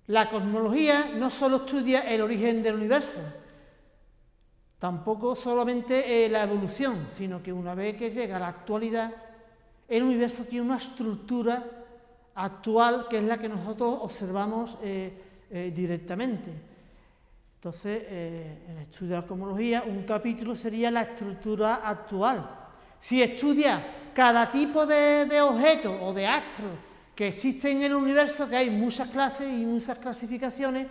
La cosmología no solo estudia el origen del universo, tampoco solamente la evolución, sino que una vez que llega a la actualidad, el universo tiene una estructura actual que es la que nosotros observamos directamente. Entonces, en el estudio de la cosmología, un capítulo sería la estructura actual. Si estudia cada tipo de objeto o de astro que existe en el universo, que hay muchas clases y muchas clasificaciones,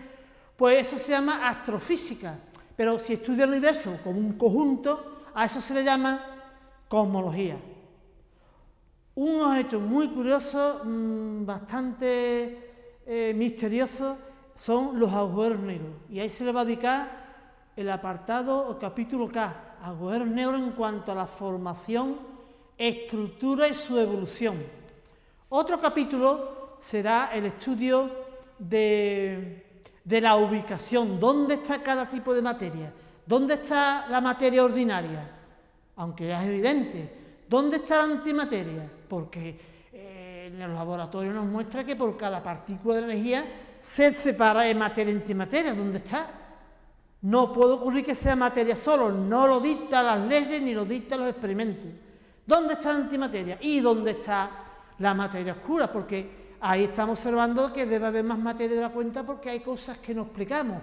pues eso se llama astrofísica. Pero si estudia el universo como un conjunto, a eso se le llama cosmología. Un objeto muy curioso, bastante misterioso, son los agujeros negros. Y ahí se le va a dedicar el apartado o capítulo K, agujeros negros en cuanto a la formación, estructura y su evolución. Otro capítulo será el estudio de la ubicación, dónde está cada tipo de materia, dónde está la materia ordinaria, aunque ya es evidente, dónde está la antimateria, porque en el laboratorio nos muestra que por cada partícula de energía se separa en materia y antimateria, ¿dónde está? No puede ocurrir que sea materia solo, no lo dictan las leyes ni lo dictan los experimentos. ¿Dónde está la antimateria? ¿Y dónde está la materia oscura? Porque ahí estamos observando que debe haber más materia de la cuenta porque hay cosas que no explicamos.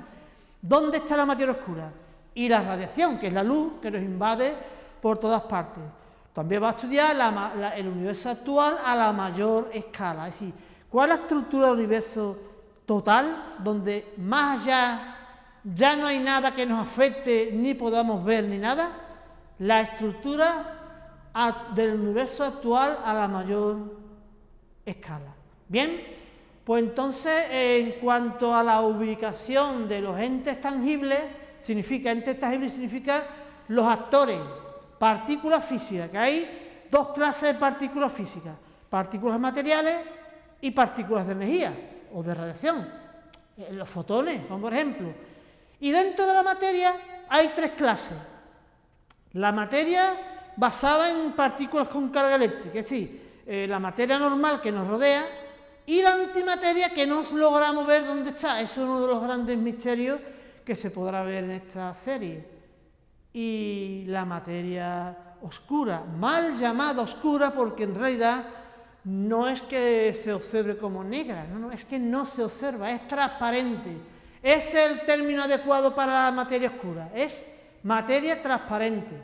¿Dónde está la materia oscura? Y la radiación, que es la luz que nos invade por todas partes. También va a estudiar el universo actual a la mayor escala. Es decir, ¿cuál es la estructura del universo total, donde más allá ya no hay nada que nos afecte, ni podamos ver, ni nada? La estructura del universo actual a la mayor escala. Bien, pues entonces en cuanto a la ubicación de los entes tangibles, entes tangibles significa los actores, partículas físicas, que hay dos clases de partículas físicas, partículas materiales y partículas de energía o de radiación, los fotones, como por ejemplo. Y dentro de la materia hay tres clases. La materia basada en partículas con carga eléctrica, es decir, la materia normal que nos rodea, y la antimateria que no logramos ver dónde está. Eso es uno de los grandes misterios que se podrá ver en esta serie. Y la materia oscura, mal llamada oscura porque en realidad no es que se observe como negra, no, es que no se observa, es transparente. Es el término adecuado para la materia oscura, es materia transparente.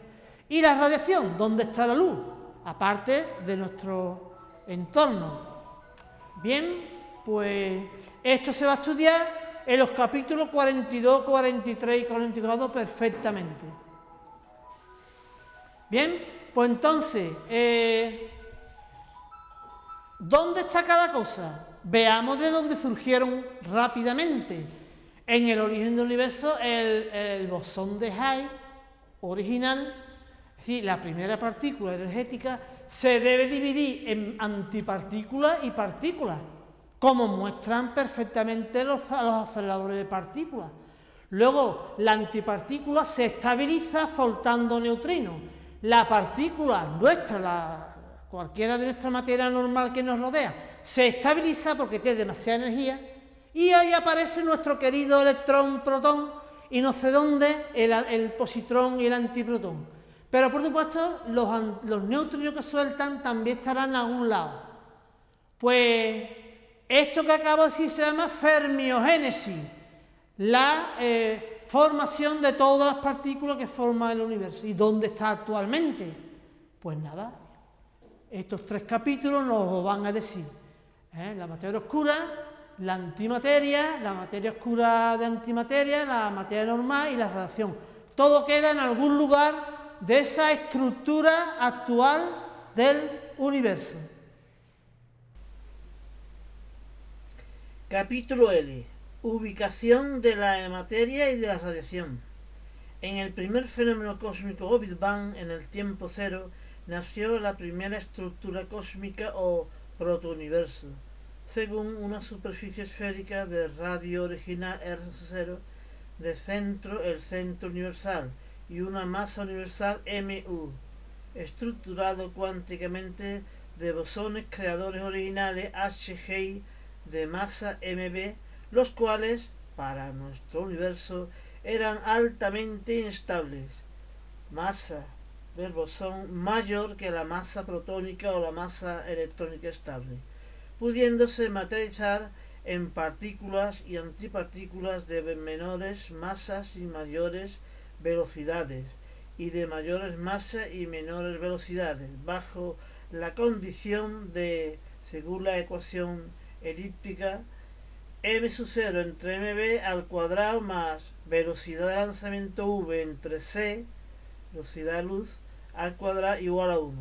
Y la radiación, ¿dónde está la luz? Aparte de nuestro entorno. Bien, pues esto se va a estudiar en los capítulos 42, 43 y 44 perfectamente. Bien, pues entonces, ¿dónde está cada cosa? Veamos de dónde surgieron rápidamente. En el origen del universo, el bosón de Higgs original, es decir, la primera partícula energética, se debe dividir en antipartículas y partículas, como muestran perfectamente los aceleradores de partículas. Luego, la antipartícula se estabiliza soltando neutrinos. La partícula nuestra, cualquiera de nuestra materia normal que nos rodea, se estabiliza porque tiene demasiada energía y ahí aparece nuestro querido electrón, protón y no sé dónde el positrón y el antiprotón. Pero por supuesto los neutrinos que sueltan también estarán a algún lado. Pues esto que acabo de decir se llama fermiogénesis, la formación de todas las partículas que forman el universo. ¿Y dónde está actualmente? Pues nada, estos tres capítulos nos lo van a decir. La materia oscura, la antimateria, la materia oscura de antimateria, la materia normal y la radiación. Todo queda en algún lugar de esa estructura actual del universo. Capítulo L. Ubicación de la materia y de la radiación. En el primer fenómeno cósmico o Big Bang, en el tiempo cero, nació la primera estructura cósmica o protouniverso, según una superficie esférica de radio original R0, de centro el centro universal y una masa universal MU, estructurado cuánticamente de bosones creadores originales HGI de masa MB, los cuales, para nuestro universo, eran altamente inestables. Masa del bosón mayor que la masa protónica o la masa electrónica estable, pudiéndose materializar en partículas y antipartículas de menores masas y mayores velocidades, y de mayores masas y menores velocidades, bajo la condición de, según la ecuación elíptica, m sub 0 entre mv al cuadrado más velocidad de lanzamiento v entre c, velocidad de luz, al cuadrado igual a 1,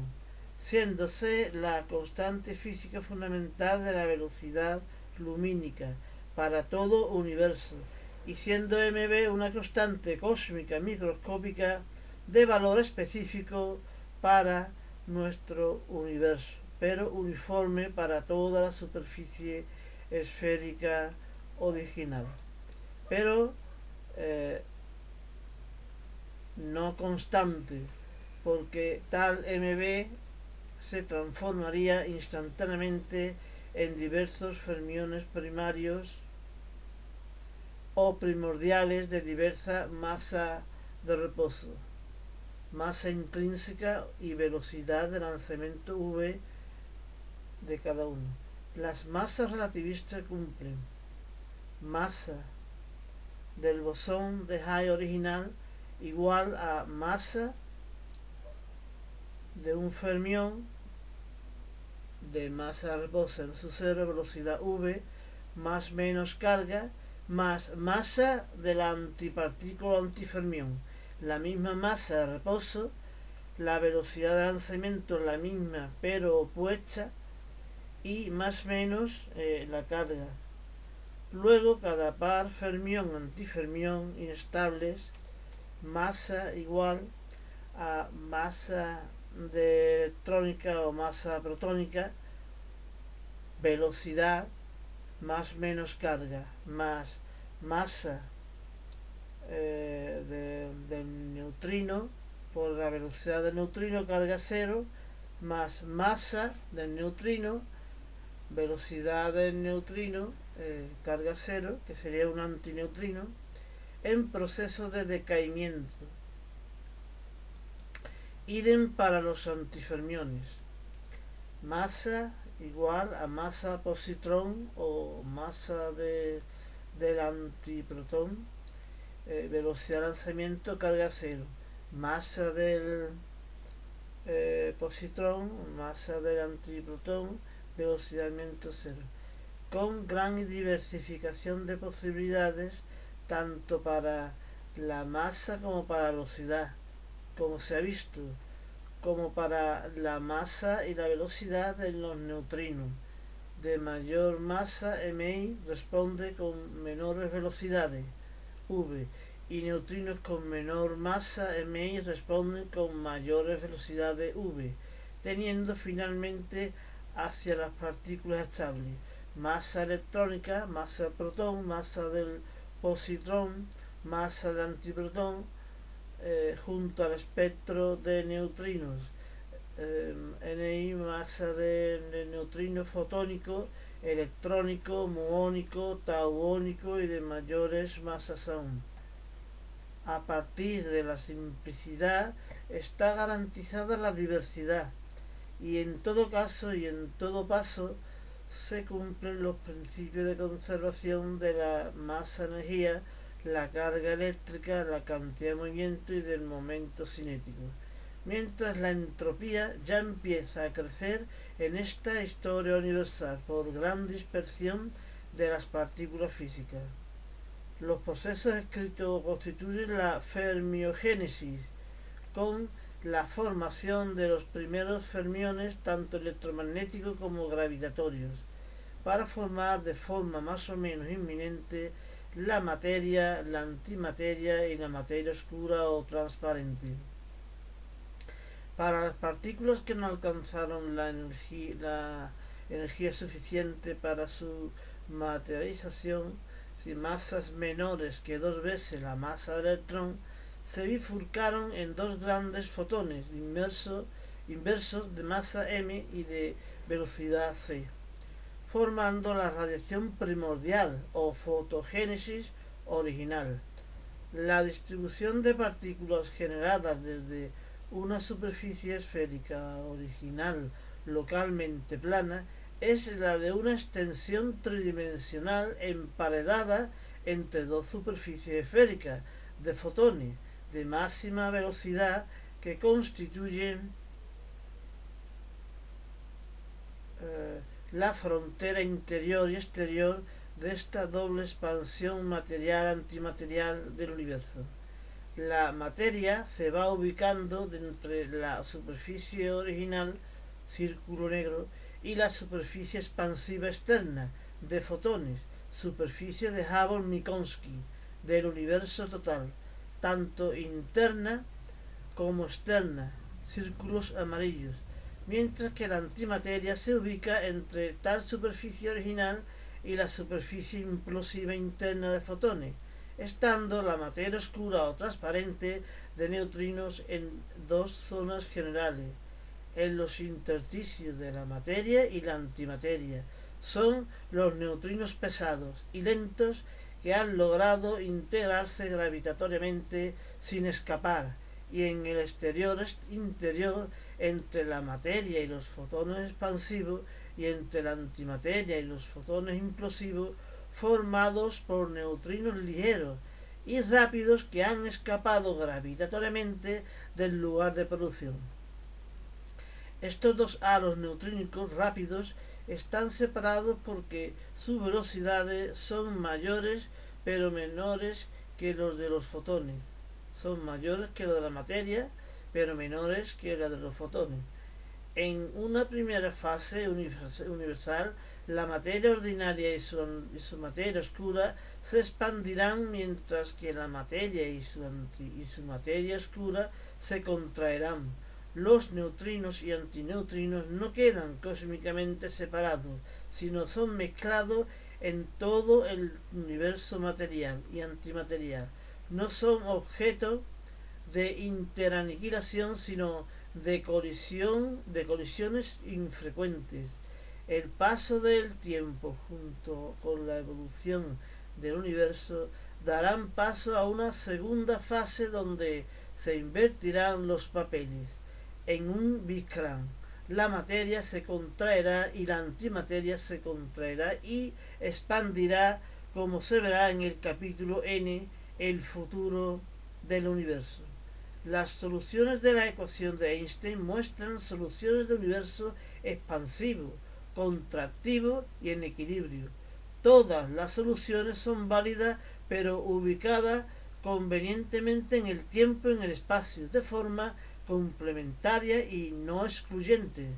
siendo c la constante física fundamental de la velocidad lumínica para todo universo, y siendo mv una constante cósmica microscópica de valor específico para nuestro universo, pero uniforme para toda la superficie esférica original, pero no constante, porque tal mv se transformaría instantáneamente en diversos fermiones primarios o primordiales de diversa masa de reposo, masa intrínseca y velocidad de lanzamiento v de cada uno. Las masas relativistas cumplen masa del bosón de Higgs original igual a masa de un fermión de masa de reposo en su cero, velocidad v, más menos carga, más masa de la antipartícula antifermión, la misma masa de reposo, la velocidad de lanzamiento la misma pero opuesta, y más menos la carga. Luego cada par fermión-antifermión inestables, masa igual a masa de electrónica o masa protónica, velocidad más menos carga, más masa del neutrino por la velocidad del neutrino, carga cero, más masa del neutrino, velocidad del neutrino, carga cero, que sería un antineutrino, en proceso de decaimiento. Idem para los antifermiones. Masa igual a masa positrón o masa del antiprotón, velocidad de lanzamiento, carga cero. Masa del positrón, masa del antiprotón, velocidad de lanzamiento cero. Con gran diversificación de posibilidades, tanto para la masa como para la velocidad, como se ha visto, como para la masa y la velocidad de los neutrinos. De mayor masa, MI responde con menores velocidades, V, y neutrinos con menor masa, MI, responden con mayores velocidades, V, teniendo finalmente hacia las partículas estables masa electrónica, masa del protón, masa del positrón, masa del antiprotón, junto al espectro de neutrinos, Ni, masa de neutrino fotónico, electrónico, muónico, tauónico y de mayores masas aún. A partir de la simplicidad está garantizada la diversidad, y en todo caso y en todo paso se cumplen los principios de conservación de la masa-energía, la carga eléctrica, la cantidad de movimiento y del momento cinético, mientras la entropía ya empieza a crecer en esta historia universal por gran dispersión de las partículas físicas. Los procesos escritos constituyen la fermiogénesis, con la formación de los primeros fermiones tanto electromagnéticos como gravitatorios, para formar de forma más o menos inminente la materia, la antimateria y la materia oscura o transparente. Para las partículas que no alcanzaron la energía suficiente para su materialización, sin masas menores que 2 veces la masa del electrón, se bifurcaron en 2 grandes fotones inversos de masa m y de velocidad c, formando la radiación primordial o fotogénesis original. La distribución de partículas generadas desde una superficie esférica original localmente plana es la de una extensión tridimensional emparedada entre dos superficies esféricas de fotones de máxima velocidad que constituyen la frontera interior y exterior de esta doble expansión material-antimaterial del universo. La materia se va ubicando entre la superficie original, círculo negro, y la superficie expansiva externa, de fotones, superficie de Hubble-Minkowski, del universo total, tanto interna como externa, círculos amarillos, mientras que la antimateria se ubica entre tal superficie original y la superficie implosiva interna de fotones, estando la materia oscura o transparente de neutrinos en dos zonas generales, en los intersticios de la materia y la antimateria. Son los neutrinos pesados y lentos que han logrado integrarse gravitatoriamente sin escapar, y en el interior entre la materia y los fotones expansivos y entre la antimateria y los fotones implosivos, formados por neutrinos ligeros y rápidos que han escapado gravitatoriamente del lugar de producción. Estos dos halos neutrínicos rápidos están separados porque sus velocidades son mayores pero menores que los de los fotones. Son mayores que los de la materia pero menores que las de los fotones. En una primera fase universal, la materia ordinaria y su materia oscura se expandirán, mientras que la materia y su materia oscura se contraerán. Los neutrinos y antineutrinos no quedan cósmicamente separados, sino son mezclados en todo el universo material y antimaterial. No son objeto de interaniquilación, sino de colisiones infrecuentes. El paso del tiempo junto con la evolución del universo darán paso a una segunda fase donde se invertirán los papeles. En un Big Crunch, la materia se contraerá y la antimateria se contraerá y expandirá, como se verá en el capítulo N, el futuro del universo. Las soluciones de la ecuación de Einstein muestran soluciones de universo expansivo, contractivo y en equilibrio. Todas las soluciones son válidas, pero ubicadas convenientemente en el tiempo y en el espacio, de forma complementaria y no excluyente.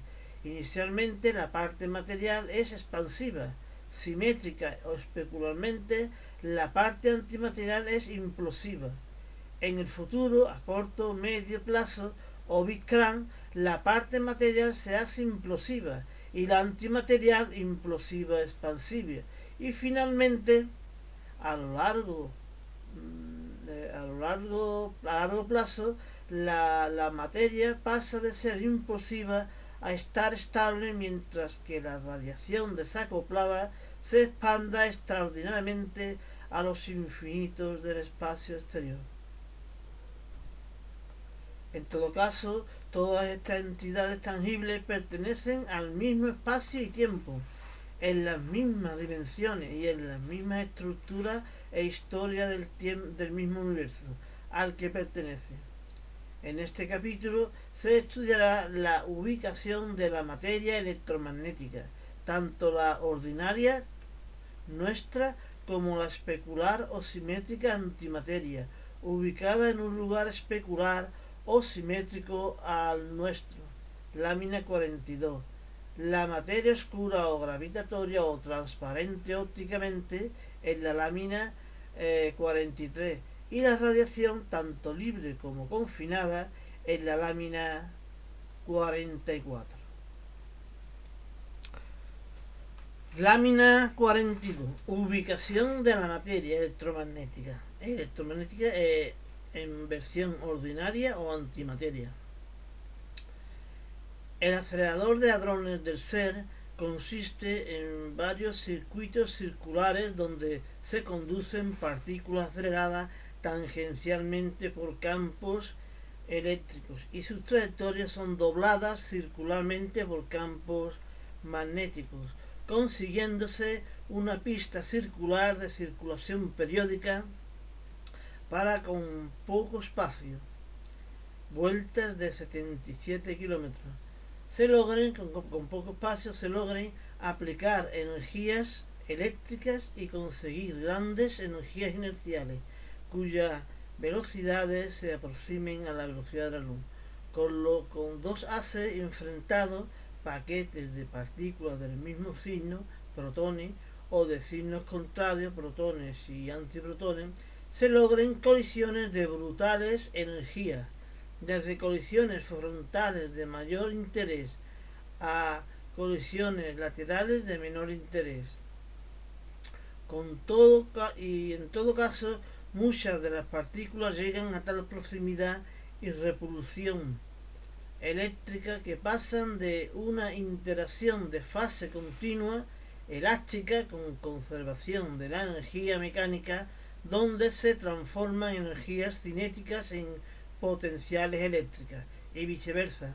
Inicialmente la parte material es expansiva, simétrica o especularmente la parte antimaterial es implosiva. En el futuro, a corto o medio plazo, o Big Crunch, la parte material se hace implosiva y la antimaterial implosiva expansiva. Y finalmente, a largo plazo, la materia pasa de ser implosiva a estar estable, mientras que la radiación desacoplada se expanda extraordinariamente a los infinitos del espacio exterior. En todo caso, todas estas entidades tangibles pertenecen al mismo espacio y tiempo, en las mismas dimensiones y en las mismas estructuras e historia del mismo universo al que pertenece. En este capítulo se estudiará la ubicación de la materia electromagnética, tanto la ordinaria nuestra como la especular o simétrica antimateria, ubicada en un lugar especular o simétrico al nuestro. Lámina 42. La materia oscura o gravitatoria o transparente ópticamente en la lámina 43, y la radiación tanto libre como confinada en la lámina 44. Lámina 42. Ubicación de la materia electromagnética. En versión ordinaria o antimateria. El acelerador de hadrones del ser consiste en varios circuitos circulares donde se conducen partículas aceleradas tangencialmente por campos eléctricos y sus trayectorias son dobladas circularmente por campos magnéticos, consiguiéndose una pista circular de circulación periódica para con poco espacio, vueltas de 77 kilómetros. Se logren, con poco espacio, se logren aplicar energías eléctricas y conseguir grandes energías inerciales, cuyas velocidades se aproximen a la velocidad de la luz. Con dos haces enfrentados, paquetes de partículas del mismo signo, protones, o de signos contrarios, protones y antiprotones, se logren colisiones de brutales energías, desde colisiones frontales de mayor interés a colisiones laterales de menor interés. En todo caso, muchas de las partículas llegan a tal proximidad y repulsión eléctrica que pasan de una interacción de fase continua elástica con conservación de la energía mecánica, donde se transforman energías cinéticas en potenciales eléctricas y viceversa,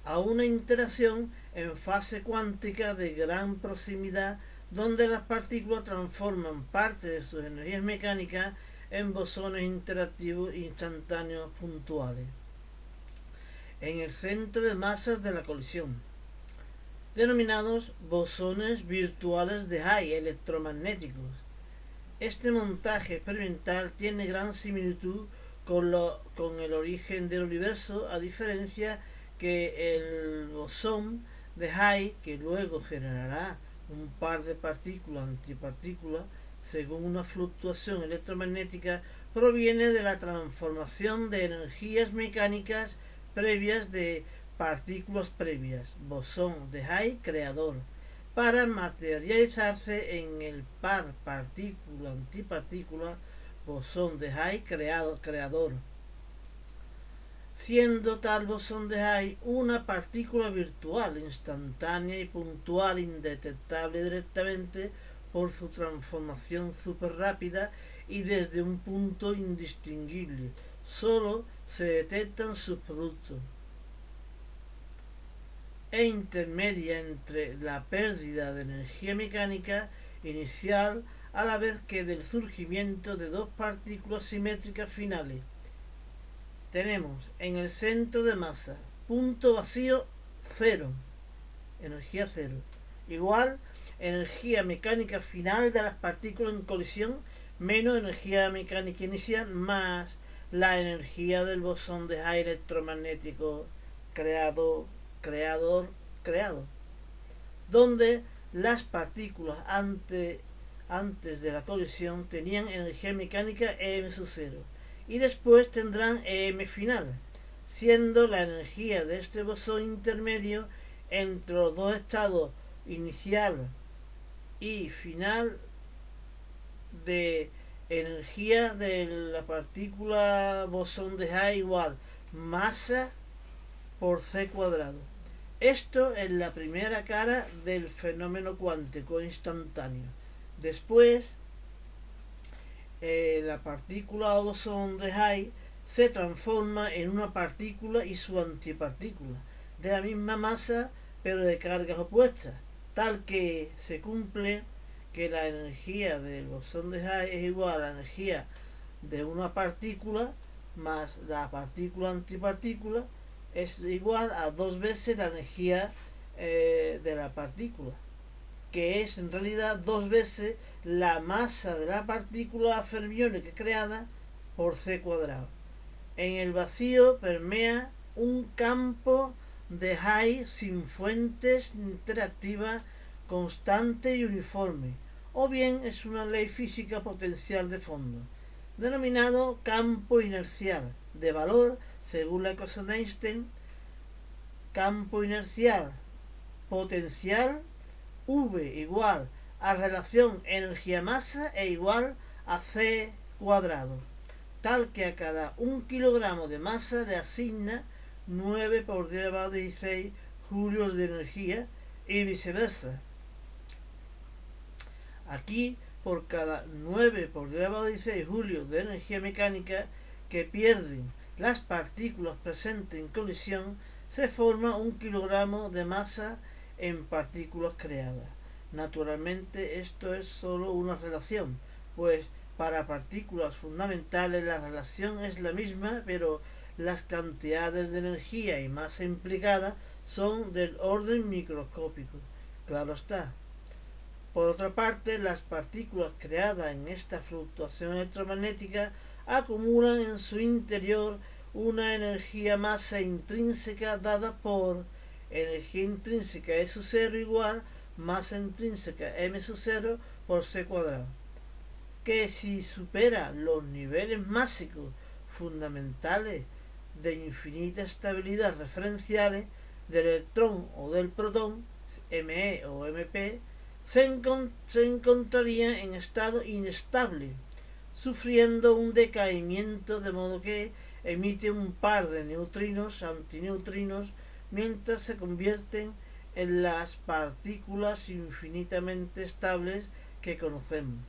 a una interacción en fase cuántica de gran proximidad, donde las partículas transforman parte de sus energías mecánicas en bosones interactivos instantáneos puntuales. En el centro de masas de la colisión, denominados bosones virtuales de Higgs electromagnéticos. Este montaje experimental tiene gran similitud con el origen del universo, a diferencia que el bosón de Higgs, que luego generará un par de partículas antipartículas según una fluctuación electromagnética, proviene de la transformación de energías mecánicas previas de partículas previas, bosón de Higgs creador, para materializarse en el par partícula-antipartícula, bosón de Higgs creador, siendo tal bosón de Higgs una partícula virtual, instantánea y puntual, indetectable directamente por su transformación superrápida y desde un punto indistinguible. Solo se detectan sus productos, e intermedia entre la pérdida de energía mecánica inicial a la vez que del surgimiento de dos partículas simétricas finales. Tenemos en el centro de masa punto vacío cero, energía cero, igual energía mecánica final de las partículas en colisión menos energía mecánica inicial más la energía del bosón de Higgs electromagnético creado, donde las partículas antes de la colisión tenían energía mecánica m sub 0 y después tendrán m final, siendo la energía de este bosón intermedio entre los dos estados inicial y final de energía de la partícula bosón de Higgs igual masa por c cuadrado. Esto es la primera cara del fenómeno cuántico instantáneo. Después, la partícula bosón de Higgs se transforma en una partícula y su antipartícula, de la misma masa pero de cargas opuestas, tal que se cumple que la energía del bosón de Higgs es igual a la energía de una partícula más la partícula antipartícula es igual a dos veces la energía de la partícula, que es en realidad dos veces la masa de la partícula fermiónica creada por c cuadrado. En el vacío permea un campo de Higgs sin fuentes interactivas constante y uniforme, o bien es una ley física potencial de fondo, denominado campo inercial, de valor, según la ecuación de Einstein, campo inercial potencial V igual a relación energía-masa e igual a c cuadrado, tal que a cada 1 kilogramo de masa le asigna 9 por 10 elevado a 16 julios de energía, y viceversa. Aquí, por cada 9 por 10⁻XVI julios de energía mecánica que pierden las partículas presentes en colisión, se forma 1 kilogramo de masa en partículas creadas. Naturalmente, esto es solo una relación, pues para partículas fundamentales la relación es la misma, pero las cantidades de energía y masa implicadas son del orden microscópico. Claro está. Por otra parte, las partículas creadas en esta fluctuación electromagnética acumulan en su interior una energía-masa intrínseca dada por energía intrínseca E sub 0 igual masa intrínseca m sub 0 por c cuadrado, que si supera los niveles másicos fundamentales de infinita estabilidad referenciales del electrón o del protón, ME o MP, se encontraría en estado inestable, sufriendo un decaimiento de modo que emite un par de neutrinos, antineutrinos, mientras se convierten en las partículas infinitamente estables que conocemos.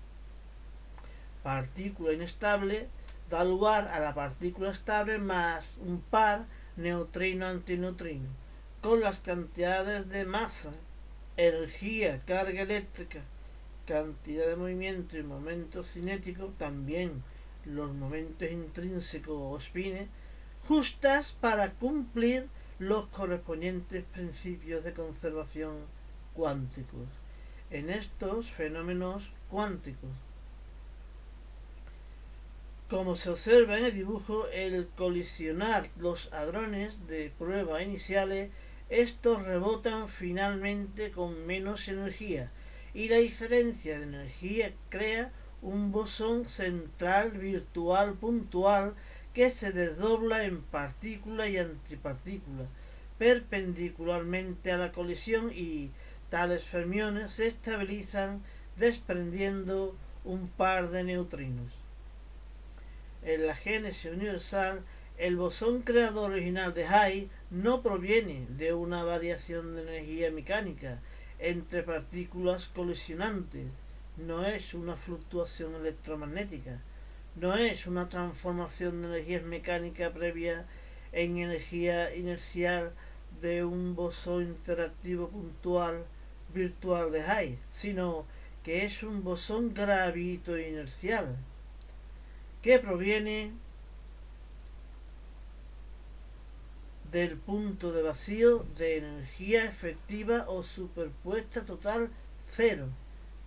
Partícula inestable da lugar a la partícula estable más un par neutrino-antineutrino, con las cantidades de masa, energía, carga eléctrica, cantidad de movimiento y momento cinético, también los momentos intrínsecos o spines, justas para cumplir los correspondientes principios de conservación cuánticos en estos fenómenos cuánticos. Como se observa en el dibujo, el colisionar los hadrones de prueba iniciales, estos rebotan finalmente con menos energía, y la diferencia de energía crea un bosón central virtual puntual que se desdobla en partícula y antipartícula perpendicularmente a la colisión, y tales fermiones se estabilizan desprendiendo un par de neutrinos. En la génesis universal, el bosón creador original de Higgs no proviene de una variación de energía mecánica entre partículas colisionantes, no es una fluctuación electromagnética, no es una transformación de energía mecánica previa en energía inercial de un bosón interactivo puntual virtual de Higgs, sino que es un bosón gravito-inercial que proviene del punto de vacío de energía efectiva o superpuesta total cero,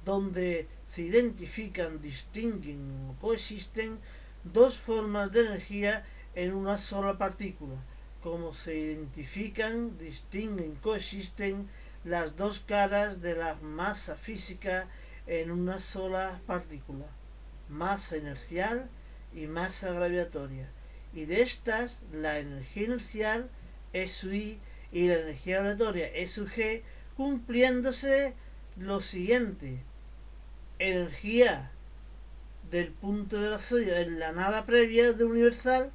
donde se identifican, distinguen o coexisten dos formas de energía en una sola partícula, como se identifican, distinguen, coexisten las dos caras de la masa física en una sola partícula, masa inercial y masa gravitatoria, y de estas la energía inercial E sub I y la energía gravitatoria E sub G, cumpliéndose lo siguiente: energía del punto de vacío en la nada previa de universal,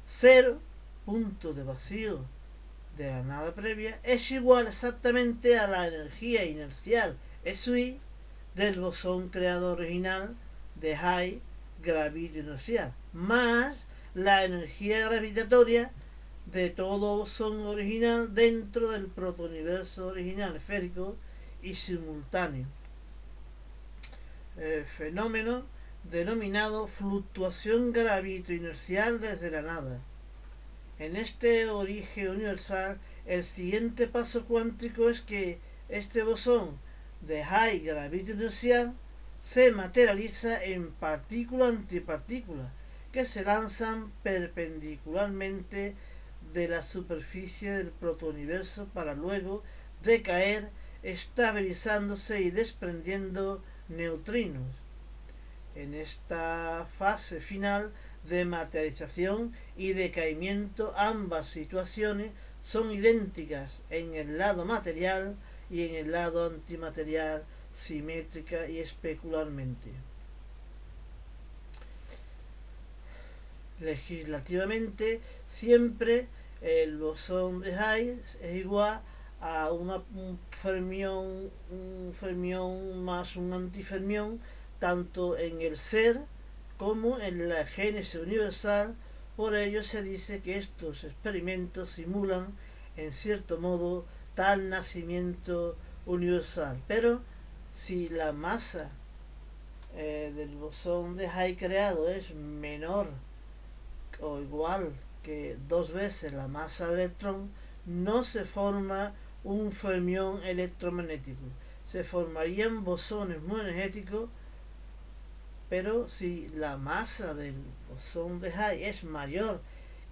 0, punto de vacío de la nada previa, es igual exactamente a la energía inercial E sub I del bosón creador original de Higgs gravito inercial, más la energía gravitatoria de todo bosón original dentro del protoniverso original esférico y simultáneo. Fenómeno denominado fluctuación gravito-inercial desde la nada. En este origen universal, el siguiente paso cuántico es que este bosón de Higgs gravito-inercial se materializa en partícula-antipartícula que se lanzan perpendicularmente de la superficie del protoniverso para luego decaer, estabilizándose y desprendiendo neutrinos. En esta fase final de materialización y decaimiento, ambas situaciones son idénticas en el lado material y en el lado antimaterial, simétrica y especularmente. Legislativamente, siempre el bosón de Higgs es igual a un fermión más un antifermión, tanto en el ser como en la génesis universal. Por ello se dice que estos experimentos simulan, en cierto modo, tal nacimiento universal. Pero si la masa del bosón de Higgs creado es menor o igual que 2 veces la masa del electrón, no se forma un fermión electromagnético. Se formarían bosones muy energéticos, pero si la masa del bosón de Higgs es mayor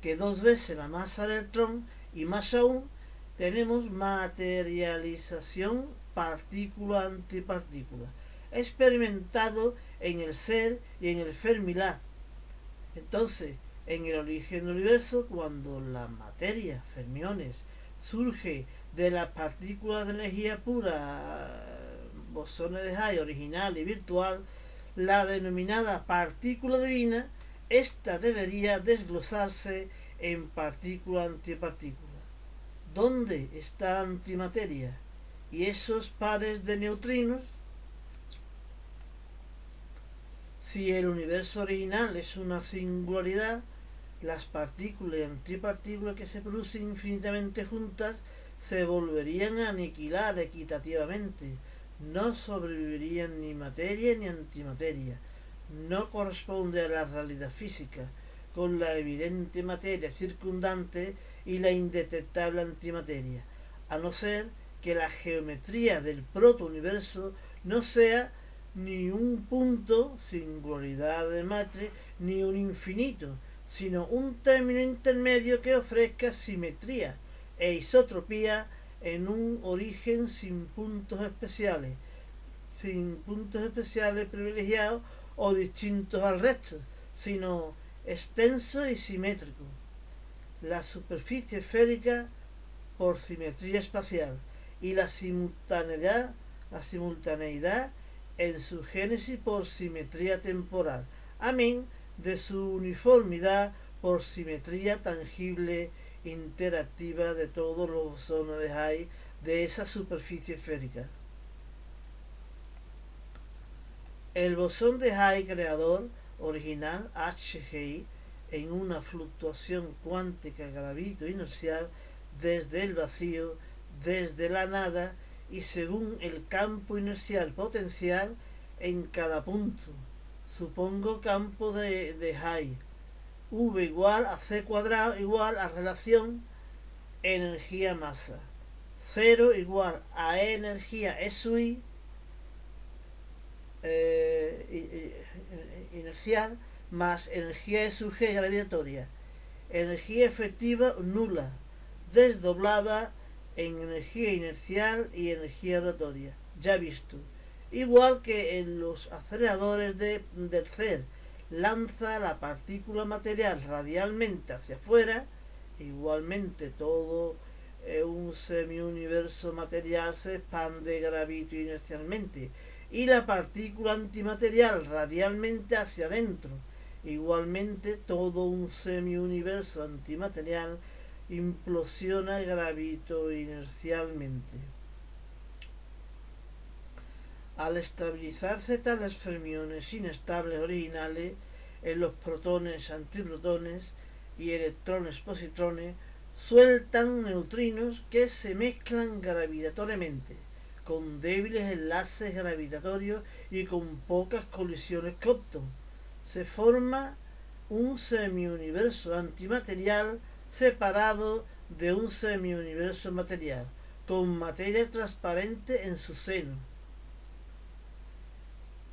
que 2 veces la masa del electrón, y más aún, tenemos materialización partícula-antipartícula, experimentado en el ser y en el Fermilab. Entonces, en el origen del universo, cuando la materia, fermiones, surge de las partículas de energía pura, bosones de Higgs original y virtual, la denominada partícula divina, esta debería desglosarse en partícula-antipartícula. ¿Dónde está la antimateria? Y esos pares de neutrinos. Si el universo original es una singularidad, las partículas y antipartículas que se producen infinitamente juntas se volverían a aniquilar equitativamente. No sobrevivirían ni materia ni antimateria. No corresponde a la realidad física, con la evidente materia circundante y la indetectable antimateria, a no ser que la geometría del protouniverso no sea ni un punto, singularidad de matriz, ni un infinito, sino un término intermedio que ofrezca simetría e isotropía en un origen sin puntos especiales privilegiados o distintos al resto, sino extenso y simétrico. La superficie esférica por simetría espacial y la simultaneidad en su génesis por simetría temporal, amén de su uniformidad por simetría tangible interactiva de todos los bosones de Higgs de esa superficie esférica. El bosón de Higgs creador original HGI en una fluctuación cuántica gravito-inercial desde el vacío, desde la nada y según el campo inercial potencial en cada punto. Supongo campo de Higgs. V igual a C cuadrado igual a relación energía-masa. 0 igual a E energía E sub I inercial más energía E sub G gravitatoria. Energía efectiva nula, desdoblada en energía inercial y energía rotatoria, ya visto. Igual que en los aceleradores del CERN, lanza la partícula material radialmente hacia afuera, igualmente todo un semi-universo material se expande gravito inercialmente, y la partícula antimaterial radialmente hacia adentro, igualmente todo un semi-universo antimaterial implosiona gravito inercialmente. Al estabilizarse tales fermiones inestables originales en los protones, antiprotones y electrones-positrones, sueltan neutrinos que se mezclan gravitatoriamente, con débiles enlaces gravitatorios y con pocas colisiones Compton. Se forma un semiuniverso antimaterial separado de un semiuniverso material, con materia transparente en su seno.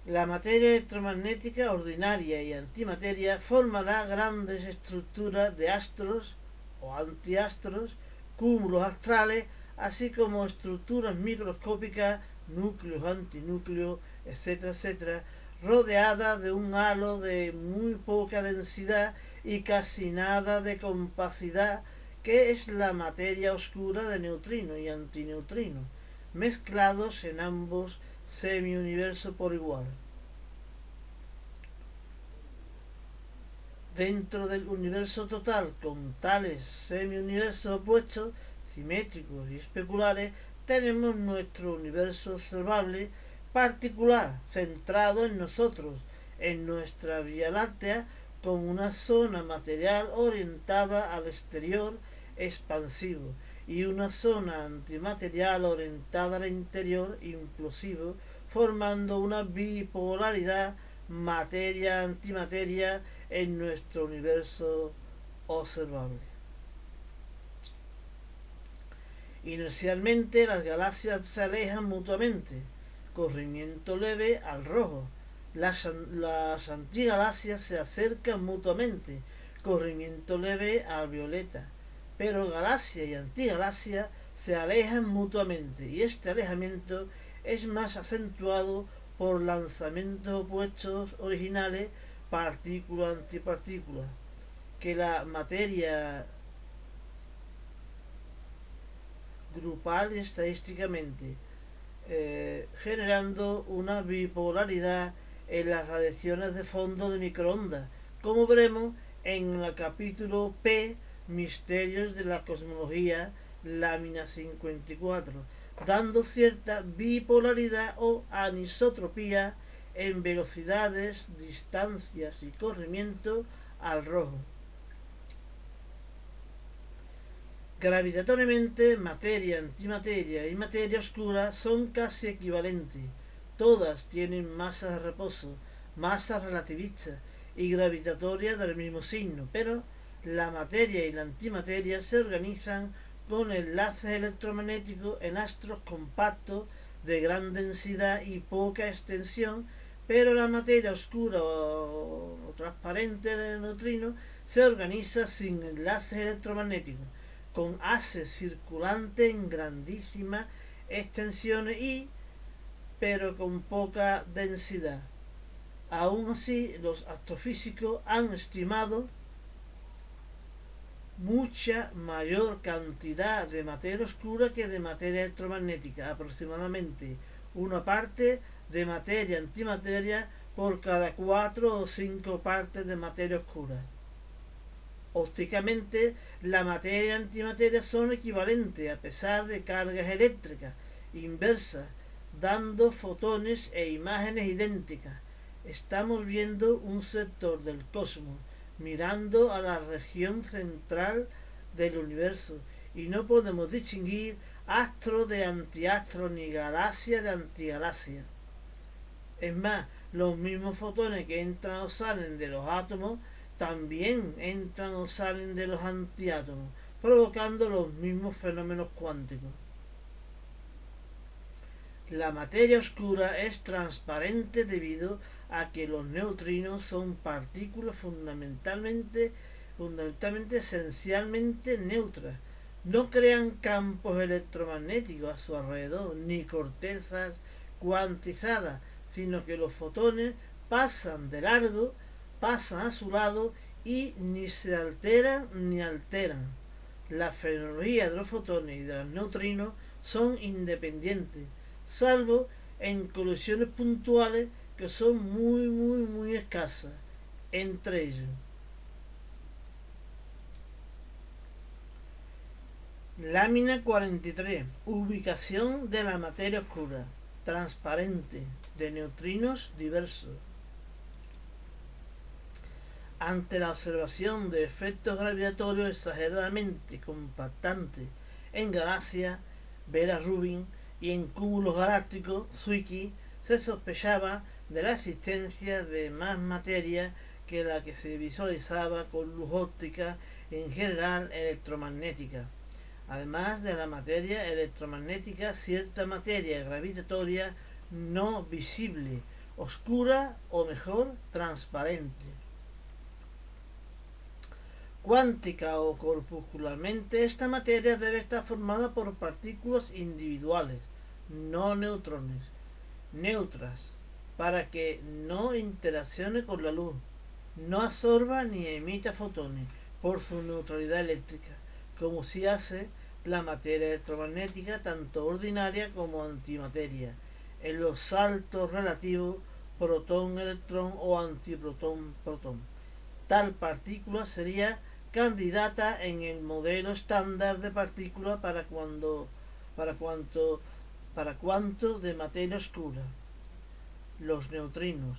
La materia electromagnética ordinaria y antimateria formará grandes estructuras de astros o antiastros, cúmulos astrales, así como estructuras microscópicas, núcleos, antinúcleos, etcétera, etcétera, rodeadas de un halo de muy poca densidad y casi nada de compacidad, que es la materia oscura de neutrinos y antineutrinos, mezclados en ambos semi-universos por igual. Dentro del universo total, con tales semi-universos opuestos, simétricos y especulares, tenemos nuestro universo observable particular, centrado en nosotros, en nuestra Vía Láctea, con una zona material orientada al exterior expansivo y una zona antimaterial orientada al interior implosivo, formando una bipolaridad materia-antimateria en nuestro universo observable. Inercialmente las galaxias se alejan mutuamente, corrimiento leve al rojo. Las antigalaxias se acercan mutuamente, corrimiento leve al violeta. Pero galaxia y antigalaxia se alejan mutuamente y este alejamiento es más acentuado por lanzamientos opuestos originales, partícula-antipartícula, que la materia grupal estadísticamente, generando una bipolaridad en las radiaciones de fondo de microondas, como veremos en el capítulo P, Misterios de la Cosmología, lámina 54, dando cierta bipolaridad o anisotropía en velocidades, distancias y corrimiento al rojo. Gravitatoriamente, materia, antimateria y materia oscura son casi equivalentes. Todas tienen masa de reposo, masa relativista y gravitatoria del mismo signo, pero la materia y la antimateria se organizan con enlaces electromagnéticos en astros compactos de gran densidad y poca extensión, pero la materia oscura o transparente de neutrinos se organiza sin enlaces electromagnéticos, con haces circulantes en grandísimas extensiones pero con poca densidad. Aún así, los astrofísicos han estimado mucha mayor cantidad de materia oscura que de materia electromagnética, aproximadamente una parte de materia antimateria por cada 4 o 5 partes de materia oscura. Ópticamente, la materia y la antimateria son equivalentes a pesar de cargas eléctricas inversas, dando fotones e imágenes idénticas. Estamos viendo un sector del cosmos mirando a la región central del universo y no podemos distinguir astro de antiastro ni galaxia de antigalaxia. Es más, los mismos fotones que entran o salen de los átomos también entran o salen de los antiátomos, provocando los mismos fenómenos cuánticos. La materia oscura es transparente debido a que los neutrinos son partículas fundamentalmente esencialmente neutras. No crean campos electromagnéticos a su alrededor, ni cortezas cuantizadas, sino que los fotones pasan de largo, pasan a su lado y ni se alteran ni alteran. La fenomenología de los fotones y de los neutrinos son independientes, salvo en colisiones puntuales que son muy escasas entre ellos. Lámina 43. Ubicación de la materia oscura, transparente, de neutrinos diversos. Ante la observación de efectos gravitatorios exageradamente compactantes en galaxias, Vera Rubin, y en cúmulos galácticos, Zwicky, se sospechaba de la existencia de más materia que la que se visualizaba con luz óptica, en general electromagnética. Además de la materia electromagnética, cierta materia gravitatoria no visible, oscura o mejor, transparente. Cuántica o corpuscularmente, esta materia debe estar formada por partículas individuales, no neutrones, neutras, para que no interaccione con la luz, no absorba ni emita fotones por su neutralidad eléctrica, como si hace la materia electromagnética, tanto ordinaria como antimateria, en los saltos relativos protón-electrón o antiprotón-protón. Tal partícula sería candidata en el modelo estándar de partícula para cuanto de materia oscura, los neutrinos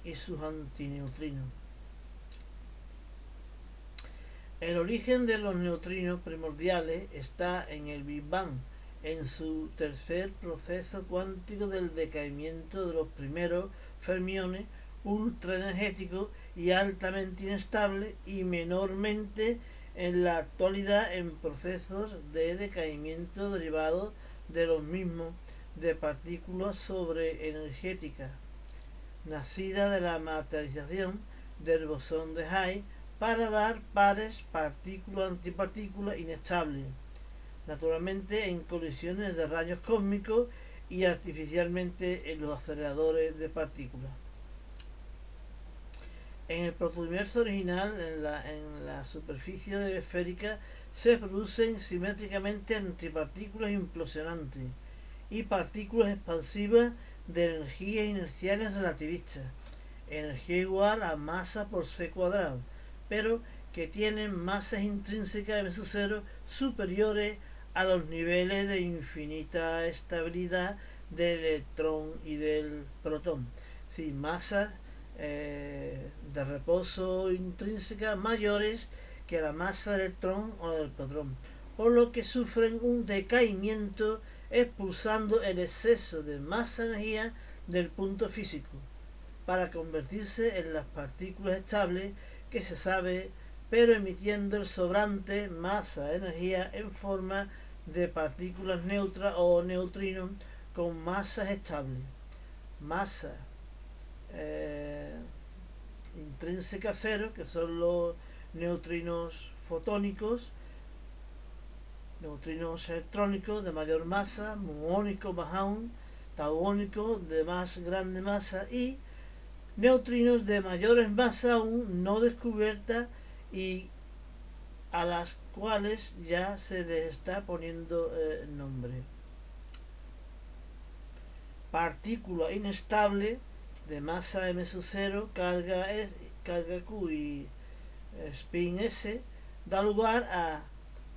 y sus antineutrinos. El origen de los neutrinos primordiales está en el Big Bang, en su tercer proceso cuántico del decaimiento de los primeros fermiones ultraenergéticos y altamente inestables, y menormente en la actualidad en procesos de decaimiento derivados de los mismos, de partículas sobreenergéticas, nacidas de la materialización del bosón de Higgs, para dar pares partícula-antipartícula inestables, naturalmente en colisiones de rayos cósmicos y artificialmente en los aceleradores de partículas. En el protouniverso original, en la superficie esférica, se producen simétricamente antipartículas implosionantes y partículas expansivas de energías inerciales relativistas, energía igual a masa por c cuadrado, pero que tienen masas intrínsecas m0 superiores a los niveles de infinita estabilidad del electrón y del protón. Sí, masas de reposo intrínseca mayores que la masa del electrón o del protón, por lo que sufren un decaimiento expulsando el exceso de masa-energía del punto físico para convertirse en las partículas estables que se sabe, pero emitiendo el sobrante masa-energía en forma de partículas neutras o neutrinos con masas estables, masa intrínseca cero, que son los neutrinos fotónicos, neutrinos electrónicos de mayor masa, muónicos más aún, tauónicos de más grande masa, y neutrinos de mayores masa aún no descubierta y a las cuales ya se les está poniendo nombre. Partícula inestable de masa m0, carga Q y spin S, da lugar a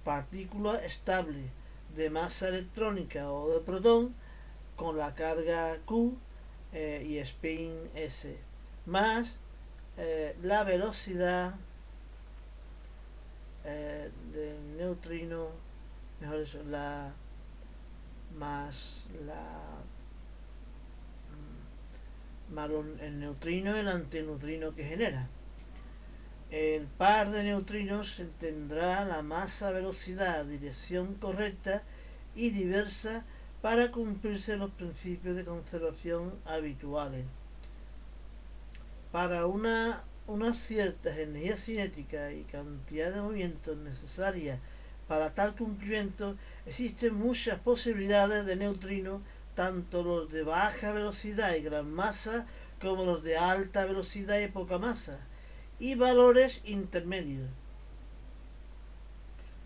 partícula estable de masa electrónica o de protón con la carga Q y spin S, más la velocidad del neutrino, mejor dicho, más el neutrino y el antineutrino que genera. El par de neutrinos tendrá la masa, velocidad, dirección correcta y diversa para cumplirse los principios de conservación habituales. Para unas ciertas energías cinéticas y cantidad de movimientos necesarias para tal cumplimiento, existen muchas posibilidades de neutrinos, tanto los de baja velocidad y gran masa como los de alta velocidad y poca masa, y valores intermedios.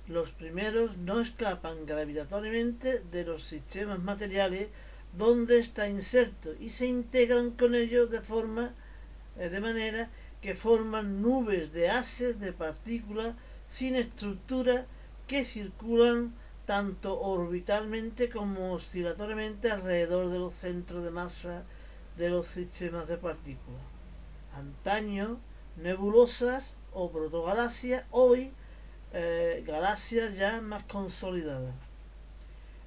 Los primeros no escapan gravitatoriamente de los sistemas materiales donde está inserto y se integran con ellos de manera que forman nubes de haces de partículas sin estructura que circulan tanto orbitalmente como oscilatoriamente alrededor de los centros de masa de los sistemas de partículas. Antaño, nebulosas o protogalaxias, hoy galaxias ya más consolidadas.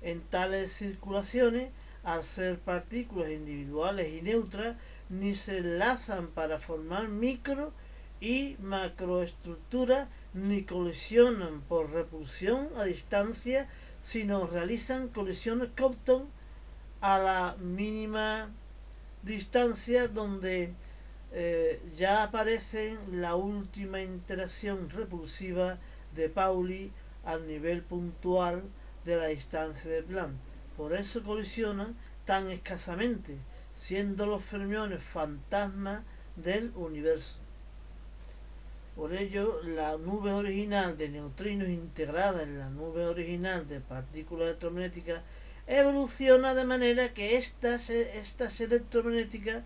En tales circulaciones, al ser partículas individuales y neutras, ni se enlazan para formar micro y macroestructuras, ni colisionan por repulsión a distancia, sino realizan colisiones Compton a la mínima distancia, donde ya aparece la última interacción repulsiva de Pauli al nivel puntual de la distancia de Planck. Por eso colisionan tan escasamente, siendo los fermiones fantasmas del universo. Por ello, la nube original de neutrinos integrada en la nube original de partículas electromagnéticas evoluciona de manera que estas electromagnéticas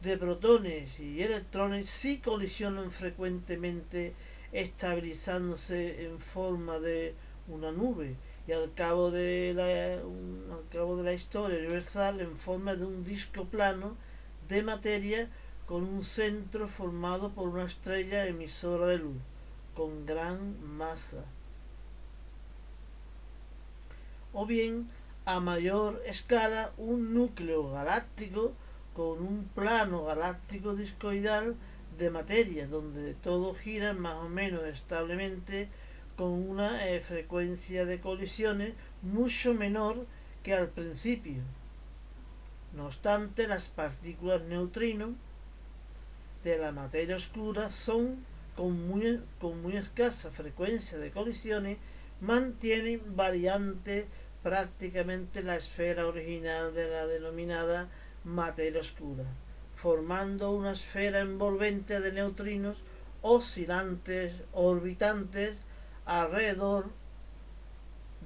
de protones y electrones sí colisionan frecuentemente estabilizándose en forma de una nube y al cabo de la historia universal en forma de un disco plano de materia con un centro formado por una estrella emisora de luz con gran masa. O bien, a mayor escala, un núcleo galáctico con un plano galáctico discoidal de materia, donde todo gira más o menos establemente con una frecuencia de colisiones mucho menor que al principio. No obstante, las partículas neutrinos de la materia oscura son con muy escasa frecuencia de colisiones, mantienen variante prácticamente la esfera original de la denominada materia oscura, formando una esfera envolvente de neutrinos oscilantes, orbitantes alrededor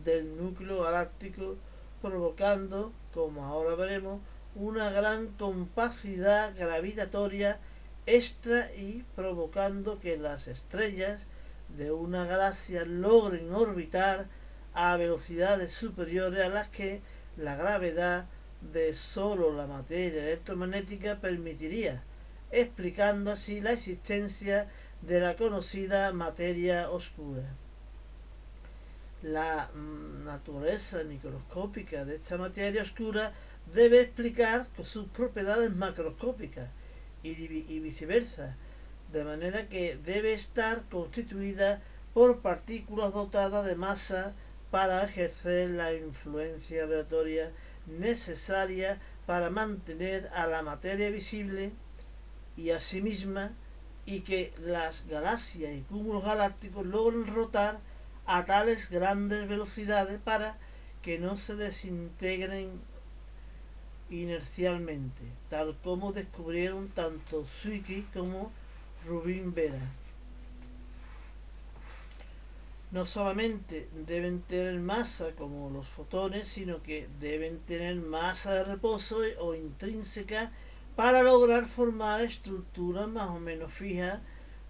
del núcleo galáctico, provocando, como ahora veremos, una gran compacidad gravitatoria extra y provocando que las estrellas de una galaxia logren orbitar a velocidades superiores a las que la gravedad de solo la materia electromagnética permitiría, explicando así la existencia de la conocida materia oscura. La naturaleza microscópica de esta materia oscura debe explicar sus propiedades macroscópicas y viceversa, de manera que debe estar constituida por partículas dotadas de masa para ejercer la influencia aleatoria necesaria para mantener a la materia visible y a sí misma, y que las galaxias y cúmulos galácticos logren rotar a tales grandes velocidades para que no se desintegren inercialmente, tal como descubrieron tanto Zwicky como Rubin Vera. No solamente deben tener masa como los fotones, sino que deben tener masa de reposo o intrínseca para lograr formar estructuras más o menos fijas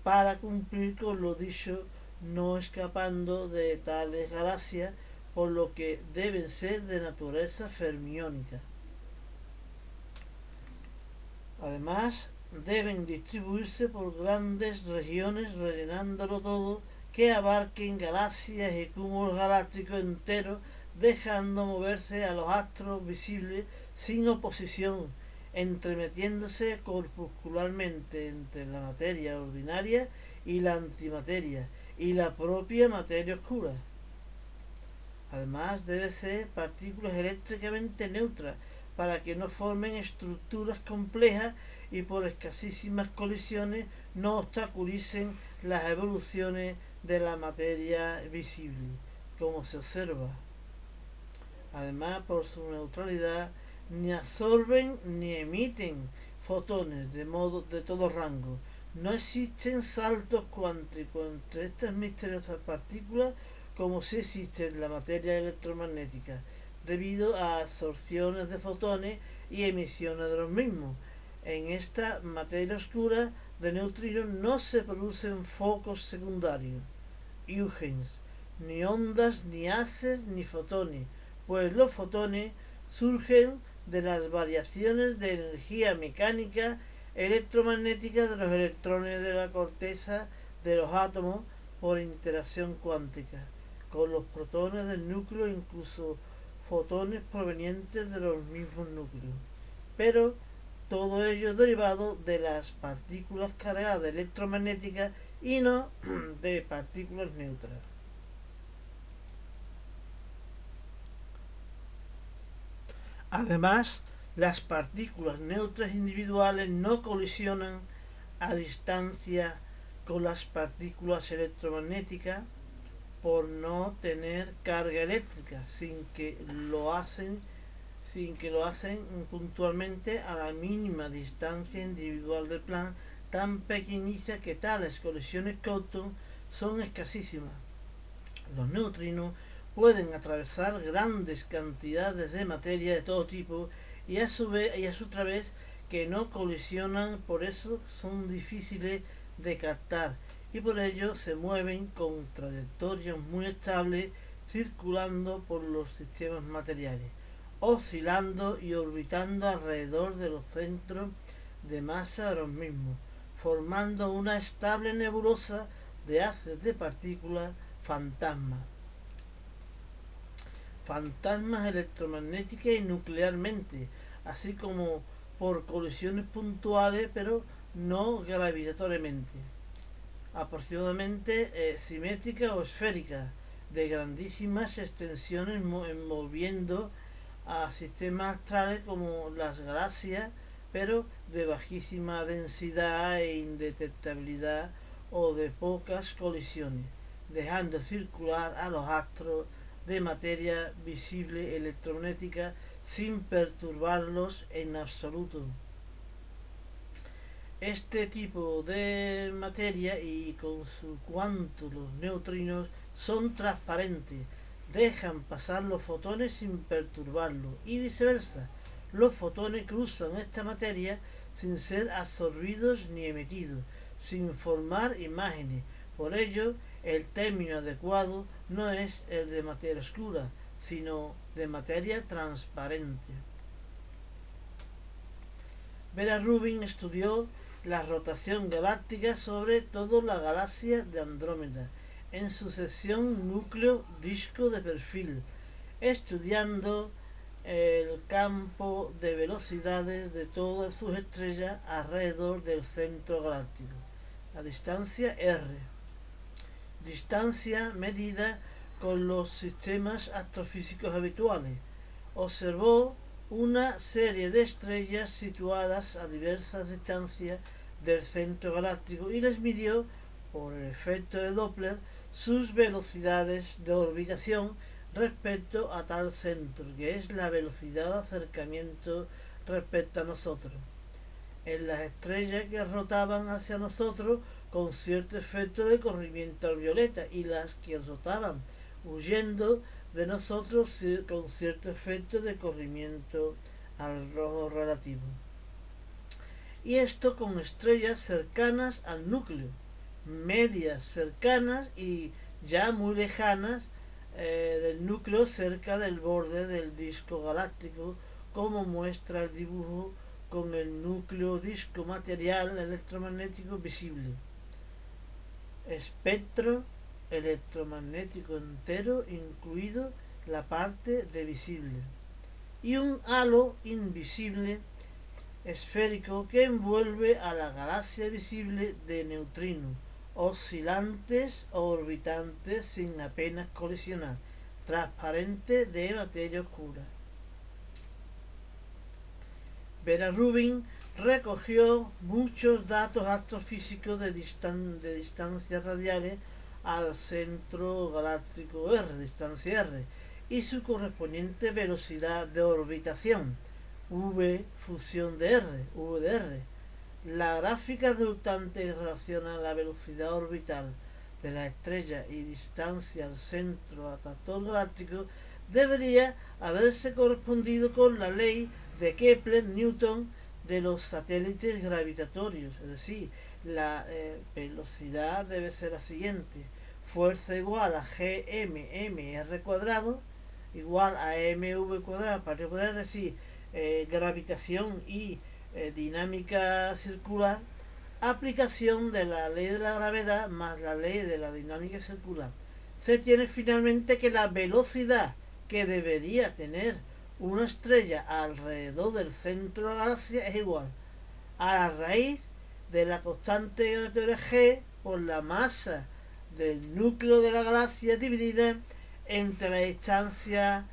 para cumplir con lo dicho, no escapando de tales galaxias, por lo que deben ser de naturaleza fermiónica. Además, deben distribuirse por grandes regiones, rellenándolo todo, que abarquen galaxias y cúmulos galácticos enteros, dejando moverse a los astros visibles sin oposición, entremetiéndose corpuscularmente entre la materia ordinaria y la antimateria y la propia materia oscura. Además, debe ser partículas eléctricamente neutras para que no formen estructuras complejas y por escasísimas colisiones no obstaculicen las evoluciones de la materia visible, como se observa. Además, por su neutralidad, ni absorben ni emiten fotones de todo rango. No existen saltos cuánticos entre estas misteriosas partículas como si existe en la materia electromagnética, debido a absorciones de fotones y emisiones de los mismos. En esta materia oscura de neutrinos no se producen focos secundarios, Huygens, ni ondas, ni haces, ni fotones, pues los fotones surgen de las variaciones de energía mecánica electromagnética de los electrones de la corteza de los átomos por interacción cuántica con los protones del núcleo, incluso fotones provenientes de los mismos núcleos, pero todo ello derivado de las partículas cargadas electromagnéticas y no de partículas neutras. Además, las partículas neutras individuales no colisionan a distancia con las partículas electromagnéticas por no tener carga eléctrica, sin que lo hacen puntualmente a la mínima distancia individual del plan, tan pequeñiza que tales colisiones Compton son escasísimas. Los neutrinos pueden atravesar grandes cantidades de materia de todo tipo y a su través que no colisionan, por eso son difíciles de captar y por ello se mueven con trayectorias muy estables circulando por los sistemas materiales, oscilando y orbitando alrededor de los centros de masa de los mismos, formando una estable nebulosa de haces de partículas fantasmas. Fantasmas electromagnéticas y nuclearmente, así como por colisiones puntuales, pero no gravitatoriamente, aproximadamente simétricas o esféricas, de grandísimas extensiones envolviendo a sistemas astrales como las galaxias, pero de bajísima densidad e indetectabilidad o de pocas colisiones, dejando circular a los astros de materia visible electromagnética sin perturbarlos en absoluto. Este tipo de materia y con su cuanto los neutrinos son transparentes, dejan pasar los fotones sin perturbarlos y viceversa. Los fotones cruzan esta materia sin ser absorbidos ni emitidos, sin formar imágenes. Por ello, el término adecuado no es el de materia oscura, sino de materia transparente. Vera Rubin estudió la rotación galáctica sobre todo la galaxia de Andrómeda en su sección núcleo-disco de perfil, estudiando el campo de velocidades de todas sus estrellas alrededor del centro galáctico, la distancia r, distancia medida con los sistemas astrofísicos habituales. Observó una serie de estrellas situadas a diversas distancias del centro galáctico y les midió, por el efecto de Doppler, sus velocidades de orbitación respecto a tal centro, que es la velocidad de acercamiento respecto a nosotros. En las estrellas que rotaban hacia nosotros con cierto efecto de corrimiento violeta y las que rotaban huyendo de nosotros con cierto efecto de corrimiento al rojo relativo. Y esto con estrellas cercanas al núcleo, medias cercanas y ya muy lejanas del núcleo cerca del borde del disco galáctico, como muestra el dibujo con el núcleo disco material electromagnético visible. Espectro electromagnético entero, incluido la parte de visible, y un halo invisible esférico que envuelve a la galaxia visible de neutrinos, oscilantes o orbitantes sin apenas colisionar, transparente de materia oscura. Vera Rubin recogió muchos datos astrofísicos de distancias radiales al centro galáctico R, distancia R, y su correspondiente velocidad de orbitación, V fusión de R, V de R. La gráfica resultante que relaciona la velocidad orbital de la estrella y distancia al centro atractor galáctico debería haberse correspondido con la ley de Kepler-Newton de los satélites gravitatorios, es decir, la velocidad debe ser la siguiente: fuerza igual a gm cuadrado igual a mv cuadrado partido por r, es decir, gravitación y dinámica circular, aplicación de la ley de la gravedad más la ley de la dinámica circular. Se tiene finalmente que la velocidad que debería tener una estrella alrededor del centro de la galaxia es igual a la raíz de la constante gravitatoria g por la masa del núcleo de la galaxia dividida entre la distancia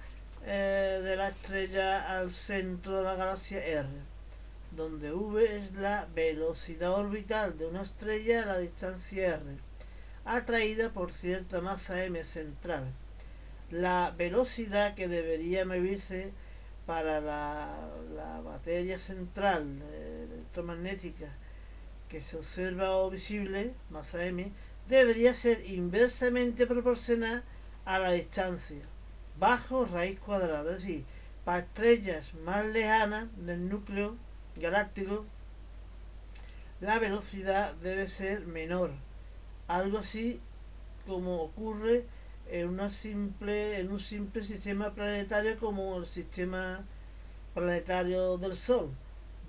de la estrella al centro de la galaxia r, donde v es la velocidad orbital de una estrella a la distancia r, atraída por cierta masa m central. La velocidad que debería medirse para la materia central electromagnética que se observa o visible, masa m, debería ser inversamente proporcional a la distancia, bajo raíz cuadrada. Es decir, para estrellas más lejanas del núcleo galáctico, la velocidad debe ser menor algo así como ocurre en un simple sistema planetario como el sistema planetario del Sol,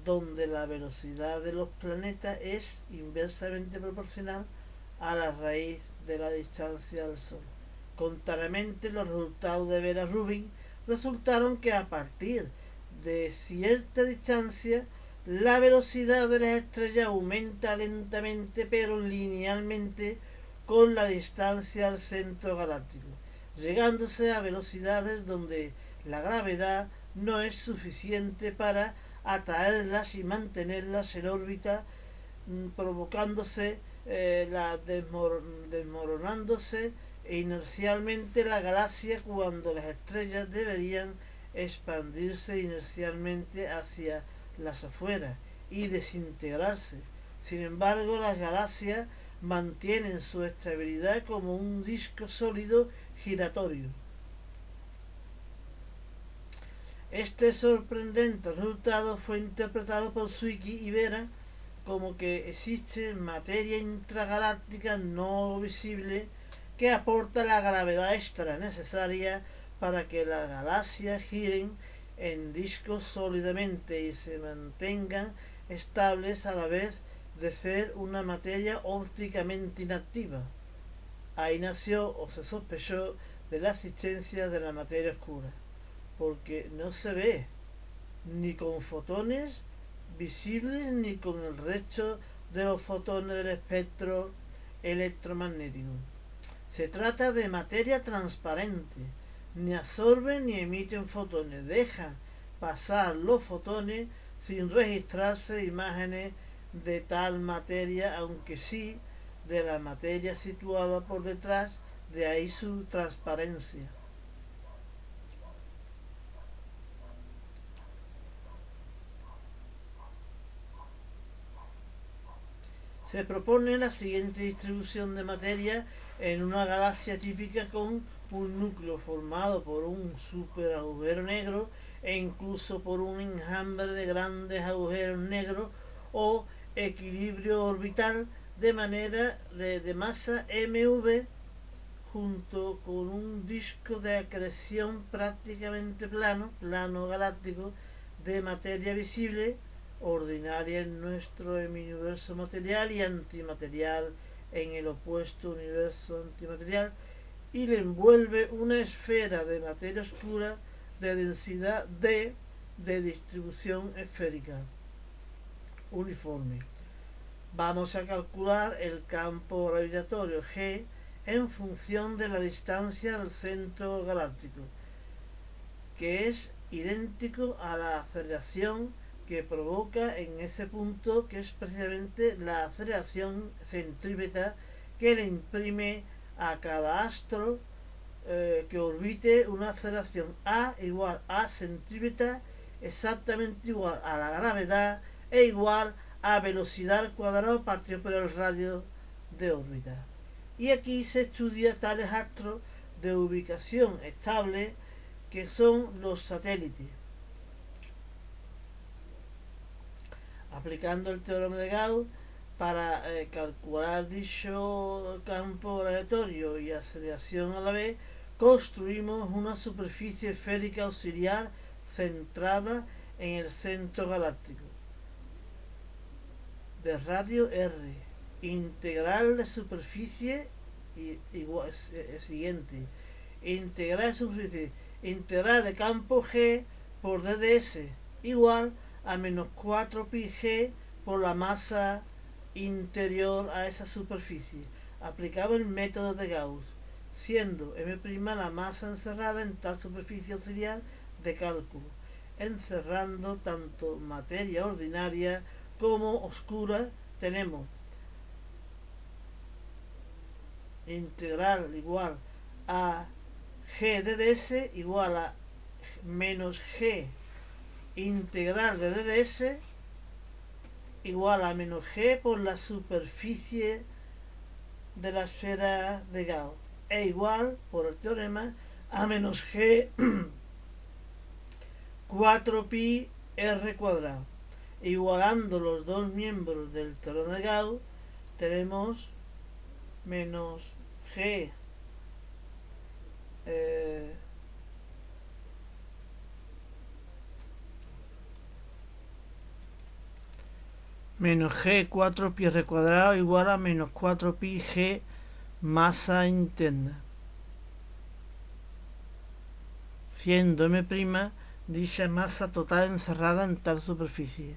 donde la velocidad de los planetas es inversamente proporcional a la raíz de la distancia al Sol. Contrariamente, los resultados de Vera Rubin resultaron que a partir de cierta distancia la velocidad de las estrellas aumenta lentamente pero linealmente con la distancia al centro galáctico, llegándose a velocidades donde la gravedad no es suficiente para atraerlas y mantenerlas en órbita, provocándose desmoronándose inercialmente la galaxia cuando las estrellas deberían expandirse inercialmente hacia las afueras y desintegrarse. Sin embargo, las galaxias mantienen su estabilidad como un disco sólido giratorio. Este sorprendente resultado fue interpretado por Zwicky y Vera como que existe materia intragaláctica no visible que aporta la gravedad extra necesaria para que las galaxias giren en discos sólidamente y se mantengan estables a la vez de ser una materia ópticamente inactiva. Ahí nació o se sospechó de la existencia de la materia oscura, porque no se ve ni con fotones visibles ni con el resto de los fotones del espectro electromagnético. Se trata de materia transparente, ni absorbe ni emiten fotones, deja pasar los fotones sin registrarse imágenes de tal materia, aunque sí de la materia situada por detrás, de ahí su transparencia. Se propone la siguiente distribución de materia en una galaxia típica con un núcleo formado por un super agujero negro e incluso por un enjambre de grandes agujeros negros o equilibrio orbital de manera de masa MV junto con un disco de acreción prácticamente plano galáctico de materia visible ordinaria en nuestro universo material y antimaterial en el opuesto universo antimaterial, y le envuelve una esfera de materia oscura de densidad D de distribución esférica uniforme. Vamos a calcular el campo gravitatorio G en función de la distancia del centro galáctico, que es idéntico a la aceleración que provoca en ese punto, que es precisamente la aceleración centrípeta que le imprime a cada astro que orbite una aceleración A igual a centrípeta exactamente igual a la gravedad e igual a velocidad al cuadrado partido por el radio de órbita. Y aquí se estudia tales astros de ubicación estable que son los satélites. Aplicando el teorema de Gauss para calcular dicho campo gravitatorio y aceleración a la vez, construimos una superficie esférica auxiliar centrada en el centro galáctico de radio R. Integral de superficie igual siguiente. Integral de campo G por DDS igual a menos 4πg por la masa interior a esa superficie. Aplicaba el método de Gauss, siendo m' la masa encerrada en tal superficie auxiliar de cálculo, encerrando tanto materia ordinaria como oscura. Tenemos integral igual a g de ds igual a menos g integral de ds igual a menos g por la superficie de la esfera de Gauss e igual, por el teorema, a menos g 4π r cuadrado. Igualando los dos miembros del teorema de Gauss, tenemos menos G menos G 4 pi r cuadrado igual a menos 4 pi G masa interna, siendo M' dicha masa total encerrada en tal superficie.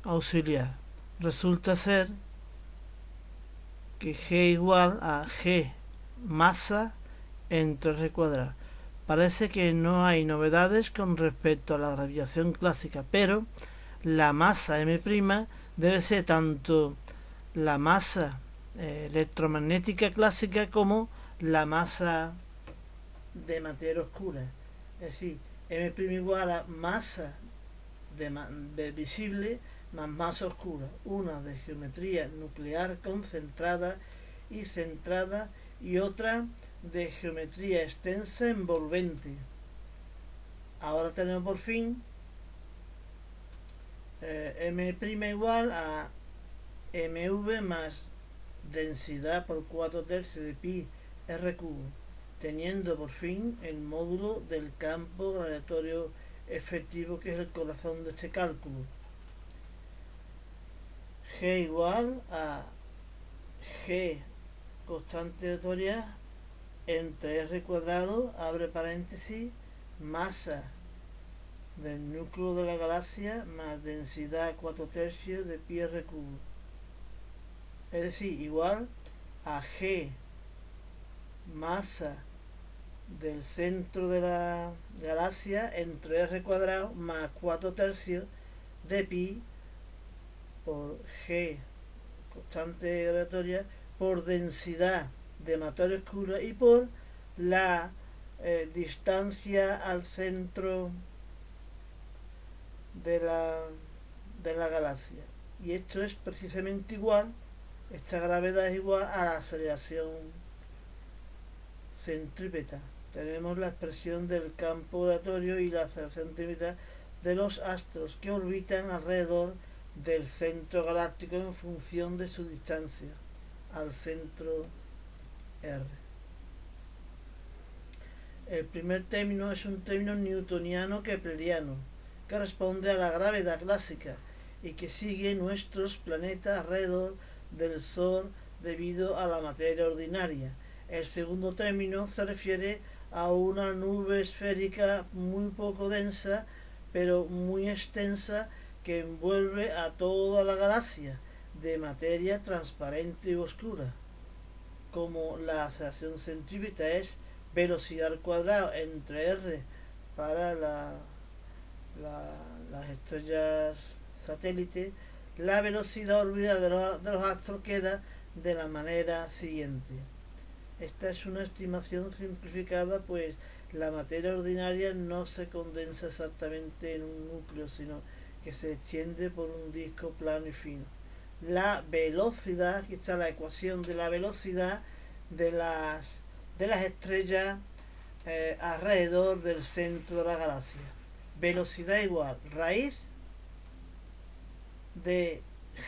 Auxiliar. Resulta ser que G igual a G masa entre R cuadrado. Parece que no hay novedades con respecto a la gravitación clásica, pero la masa M' debe ser tanto la masa electromagnética clásica como la masa de materia oscura. Es decir, M' igual a masa de visible más masa oscura, una de geometría nuclear concentrada y centrada y otra de geometría extensa envolvente. Ahora tenemos por fin M' igual a mv más densidad por 4/3 de pi r cubo, teniendo por fin el módulo del campo gravitatorio efectivo, que es el corazón de este cálculo. G igual a G constante gravitatoria entre R cuadrado, abre paréntesis, masa del núcleo de la galaxia más densidad 4/3 de pi r cubo. Es decir, igual a G masa del centro de la galaxia entre R cuadrado más 4/3 de pi por G constante gravitatoria por densidad de materia oscura y por la distancia al centro de la galaxia. Y esto es precisamente igual, esta gravedad es igual a la aceleración centrípeta. Tenemos la expresión del campo gravitatorio y la aceleración centrípeta de los astros que orbitan alrededor del centro galáctico en función de su distancia al centro R. El primer término es un término newtoniano kepleriano que responde a la gravedad clásica y que sigue nuestros planetas alrededor del Sol debido a la materia ordinaria. El segundo término se refiere a una nube esférica muy poco densa pero muy extensa que envuelve a toda la galaxia de materia transparente y oscura. Como la aceleración centrípeta es velocidad al cuadrado entre R para las estrellas satélites, la velocidad orbital de los astros queda de la manera siguiente. Esta es una estimación simplificada, pues la materia ordinaria no se condensa exactamente en un núcleo, sino que se extiende por un disco plano y fino. La velocidad, aquí está la ecuación de la velocidad de las estrellas alrededor del centro de la galaxia. Velocidad igual raíz de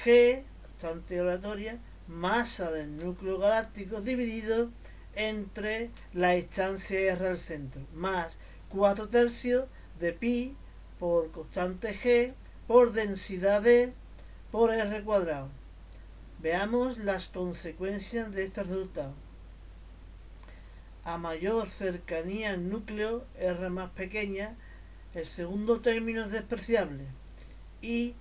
G, constante gravitatoria, masa del núcleo galáctico dividido entre la distancia R al centro, más 4/3 de pi por constante G por densidad D por R cuadrado. Veamos las consecuencias de este resultado. A mayor cercanía al núcleo, R más pequeña, el segundo término es despreciable y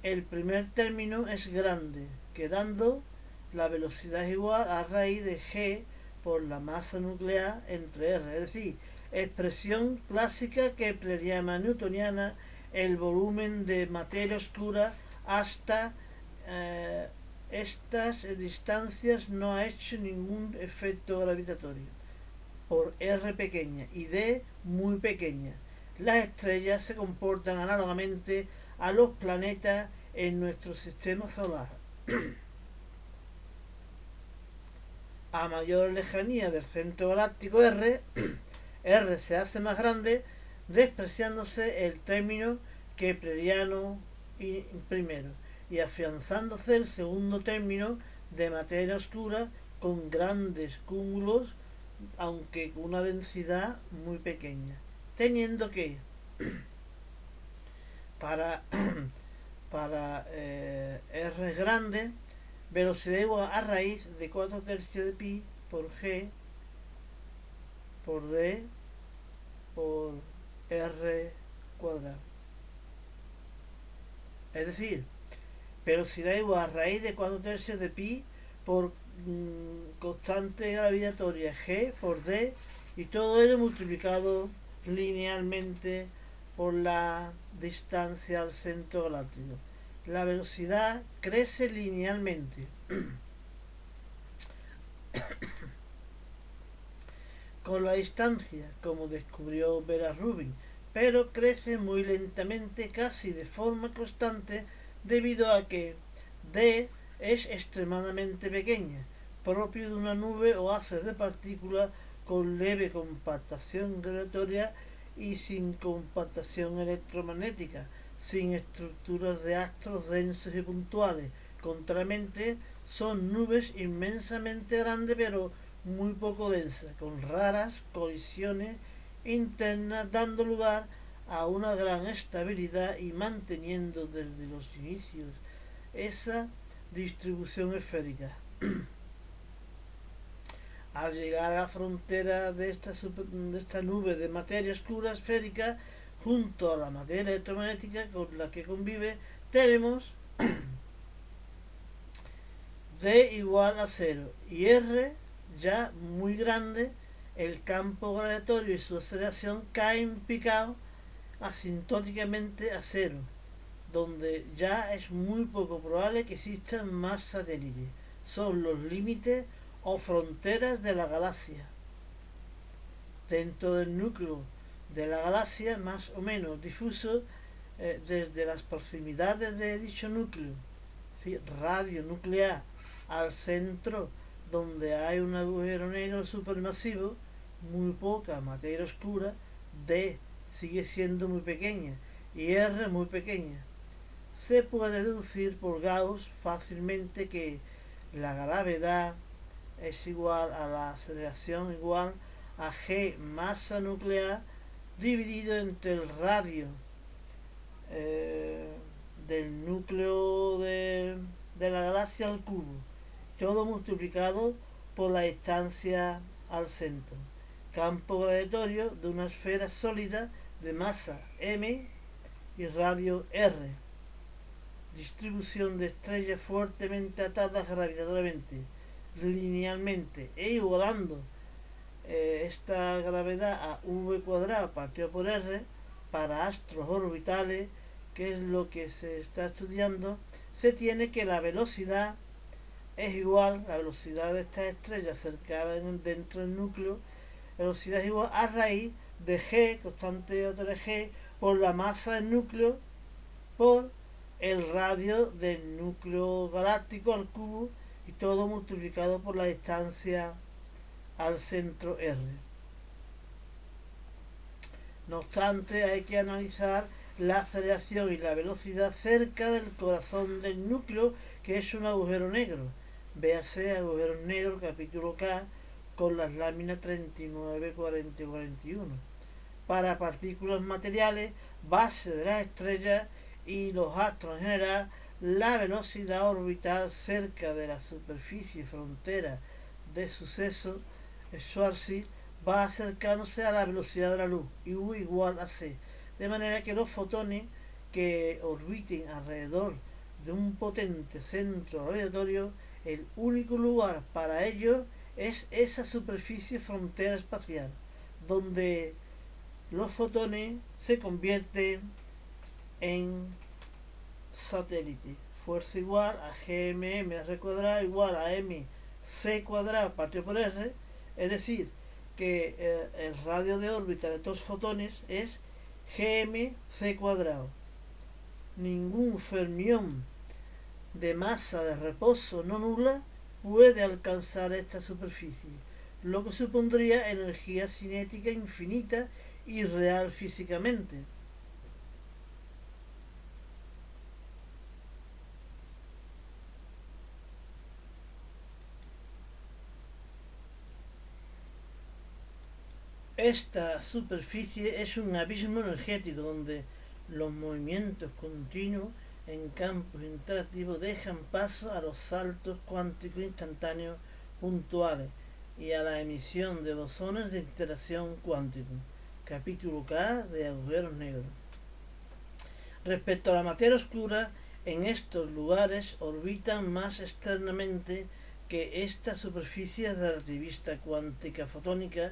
el primer término es grande, quedando la velocidad es igual a raíz de G por la masa nuclear entre R, es decir, expresión clásica kepleriana newtoniana, el volumen de materia oscura hasta estas distancias no ha hecho ningún efecto gravitatorio por R pequeña y D muy pequeña. Las estrellas se comportan análogamente a los planetas en nuestro sistema solar. A mayor lejanía del centro galáctico R, R se hace más grande, despreciándose el término kepleriano primero y afianzándose el segundo término de materia oscura con grandes cúmulos, aunque con una densidad muy pequeña, teniendo que para, para R grande, velocidad igual a raíz de 4 tercios de pi por G por D por R cuadrado. Es decir, velocidad igual a raíz de 4 tercios de pi por constante gravitatoria G por D, y todo ello multiplicado linealmente por la distancia al centro galáctico. La velocidad crece linealmente con la distancia, como descubrió Vera Rubin, pero crece muy lentamente, casi de forma constante, debido a que D es extremadamente pequeña, propio de una nube o haces de partículas con leve compactación gravitatoria y sin compactación electromagnética, sin estructuras de astros densos y puntuales. Contrariamente, son nubes inmensamente grandes pero muy poco densas, con raras colisiones internas, dando lugar a una gran estabilidad y manteniendo desde los inicios esa distribución esférica. Al llegar a la frontera de esta nube de materia oscura esférica, junto a la materia electromagnética con la que convive, tenemos D igual a 0 y R ya muy grande. El campo gravitatorio y su aceleración caen picado asintóticamente a 0, donde ya es muy poco probable que existan más satélites. Son los límites o fronteras de la galaxia. Dentro del núcleo de la galaxia, más o menos difuso, desde las proximidades de dicho núcleo, es decir, radio nuclear, al centro, donde hay un agujero negro supermasivo, muy poca materia oscura, D sigue siendo muy pequeña y R muy pequeña. Se puede deducir por Gauss fácilmente que la gravedad es igual a la aceleración igual a G masa nuclear dividido entre el radio del núcleo de la galaxia al cubo, todo multiplicado por la distancia al centro. Campo gravitatorio de una esfera sólida de masa m y radio r. Distribución de estrellas fuertemente atadas gravitatoriamente, linealmente e igualando esta gravedad a v cuadrado partido por r para astros orbitales, que es lo que se está estudiando. Se tiene que la velocidad es igual, la velocidad de estas estrellas cercanas dentro del núcleo, la velocidad es igual a raíz de g, constante gravitatoria g, por la masa del núcleo por el radio del núcleo galáctico al cubo, y todo multiplicado por la distancia al centro r. No obstante, hay que analizar la aceleración y la velocidad cerca del corazón del núcleo, que es un agujero negro. Véase agujero negro capítulo K con las láminas 39, 40 y 41. Para partículas materiales, base de las estrellas y los astros en general, la velocidad orbital cerca de la superficie frontera de suceso Schwarzschild va acercándose a la velocidad de la luz, U igual a c, de manera que los fotones que orbiten alrededor de un potente centro gravitatorio, el único lugar para ellos es esa superficie frontera espacial, donde los fotones se convierten en satélite. Fuerza igual a gmm cuadrado igual a mc cuadrado partido por r, es decir, que el radio de órbita de estos fotones es gmc cuadrado. Ningún fermión de masa de reposo no nula puede alcanzar esta superficie, lo que supondría energía cinética infinita y real físicamente. Esta superficie es un abismo energético donde los movimientos continuos en campos interactivos dejan paso a los saltos cuánticos instantáneos puntuales y a la emisión de bosones de interacción cuántico. Capítulo K de agujeros negros. Respecto a la materia oscura, en estos lugares orbitan más externamente que esta superficie relativista cuántica fotónica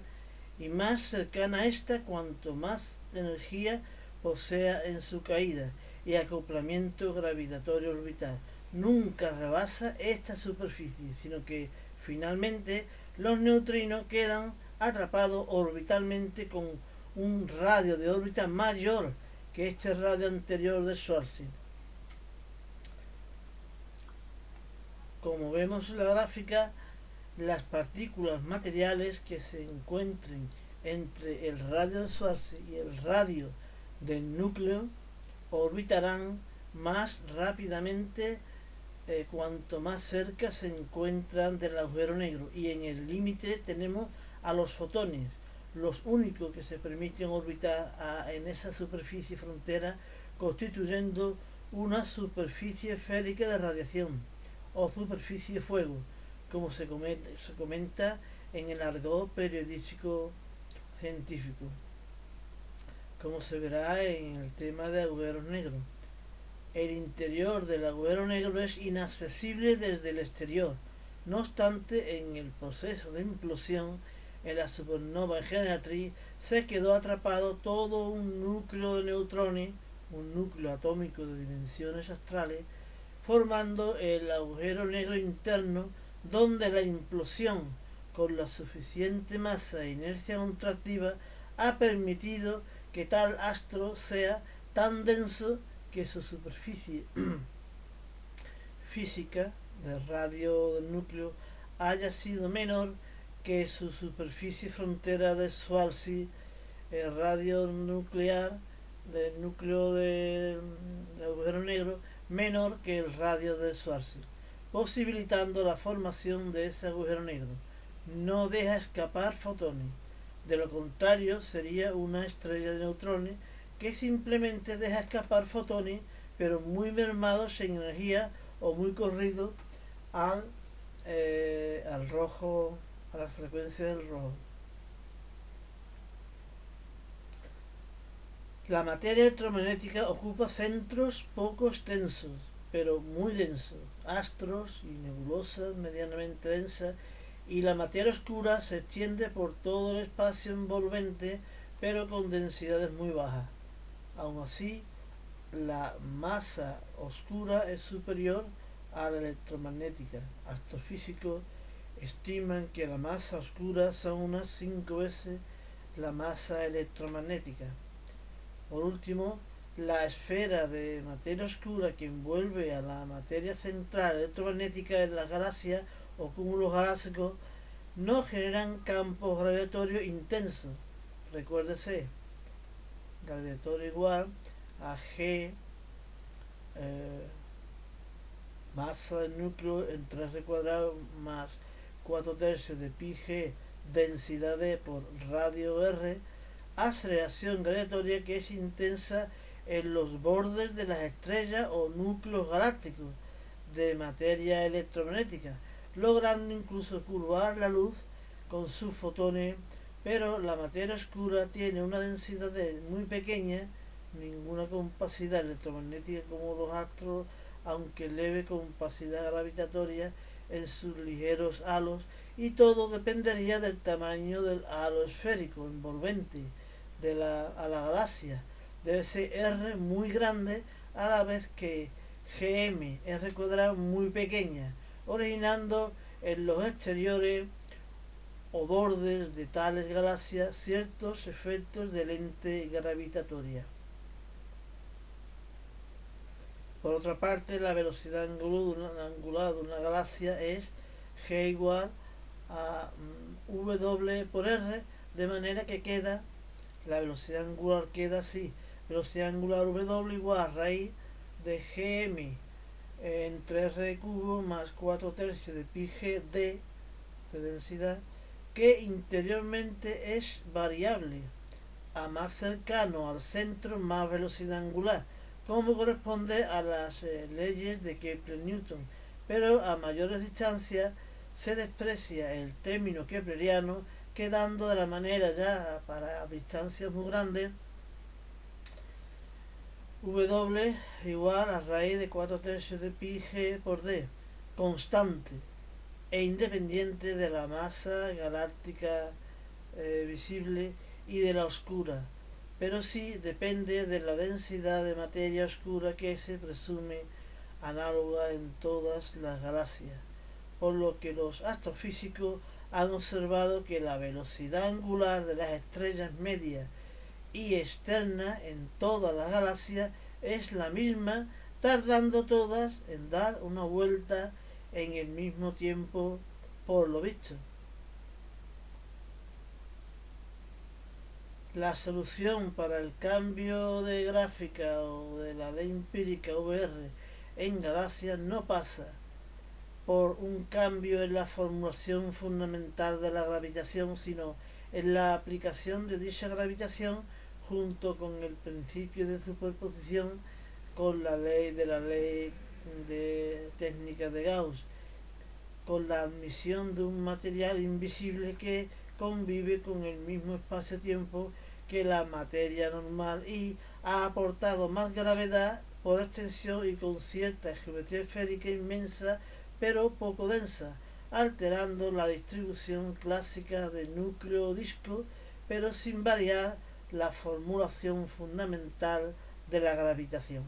y más cercana a esta cuanto más energía posea en su caída y acoplamiento gravitatorio orbital. Nunca rebasa esta superficie, sino que finalmente los neutrinos quedan atrapados orbitalmente con un radio de órbita mayor que este radio anterior de Schwarzschild. Como vemos en la gráfica, las partículas materiales que se encuentren entre el radio de Schwarzschild y el radio del núcleo orbitarán más rápidamente cuanto más cerca se encuentran del agujero negro, y en el límite tenemos a los fotones, los únicos que se permiten orbitar en esa superficie frontera, constituyendo una superficie esférica de radiación o superficie de fuego, como se comenta en el argot periodístico científico, como se verá en el tema de agujeros negros. El interior del agujero negro es inaccesible desde el exterior. No obstante, en el proceso de implosión en la supernova generatriz se quedó atrapado todo un núcleo de neutrones, un núcleo atómico de dimensiones astrales, formando el agujero negro interno, donde la implosión con la suficiente masa e inercia contractiva ha permitido que tal astro sea tan denso que su superficie física del radio del núcleo haya sido menor que su superficie frontera de Schwarzschild, el radio nuclear del núcleo del agujero negro menor que el radio de Schwarzschild, posibilitando la formación de ese agujero negro. No deja escapar fotones. De lo contrario, sería una estrella de neutrones que simplemente deja escapar fotones, pero muy mermados en energía o muy corridos al rojo, a la frecuencia del rojo. La materia electromagnética ocupa centros poco extensos, pero muy densos, astros y nebulosas medianamente densas, y la materia oscura se extiende por todo el espacio envolvente, pero con densidades muy bajas. Aun así, la masa oscura es superior a la electromagnética. Astrofísicos estiman que la masa oscura son unas 5 veces la masa electromagnética. Por último, la esfera de materia oscura que envuelve a la materia central electromagnética en las galaxias o cúmulos galácticos no generan campos gravitatorios intensos. Recuérdese, gravitatorio igual a G masa del núcleo en 3r² más 4/3 de pi g densidad D por radio R, aceleración gravitatoria que es intensa en los bordes de las estrellas o núcleos galácticos de materia electromagnética, logrando incluso curvar la luz con sus fotones, pero la materia oscura tiene una densidad muy pequeña, ninguna compacidad electromagnética como los astros, aunque leve compacidad gravitatoria en sus ligeros halos, y todo dependería del tamaño del halo esférico envolvente a la galaxia. Debe ser R muy grande, a la vez que GM, R² muy pequeña, originando en los exteriores o bordes de tales galaxias ciertos efectos de lente gravitatoria. Por otra parte, la velocidad angular de una galaxia es G igual a W por R, de manera que la velocidad angular queda así: velocidad angular W igual a raíz de Gm en 3r³ más 4/3 de pi g d de densidad que interiormente es variable, a más cercano al centro más velocidad angular, como corresponde a las leyes de Kepler-Newton, pero a mayores distancias se desprecia el término kepleriano, quedando de la manera ya para distancias muy grandes W igual a raíz de 4 tercios de pi g por d, constante e independiente de la masa galáctica visible y de la oscura, pero sí depende de la densidad de materia oscura que se presume análoga en todas las galaxias, por lo que los astrofísicos han observado que la velocidad angular de las estrellas medias y externas en todas las galaxias es la misma, tardando todas en dar una vuelta en el mismo tiempo, por lo visto. La solución para el cambio de gráfica o de la ley empírica VR en galaxias no pasa por un cambio en la formulación fundamental de la gravitación, sino en la aplicación de dicha gravitación junto con el principio de superposición con la ley de técnica de Gauss, con la admisión de un material invisible que convive con el mismo espacio-tiempo que la materia normal y ha aportado más gravedad por extensión y con cierta geometría esférica inmensa pero poco densa, alterando la distribución clásica de núcleo-disco, pero sin variar la formulación fundamental de la gravitación.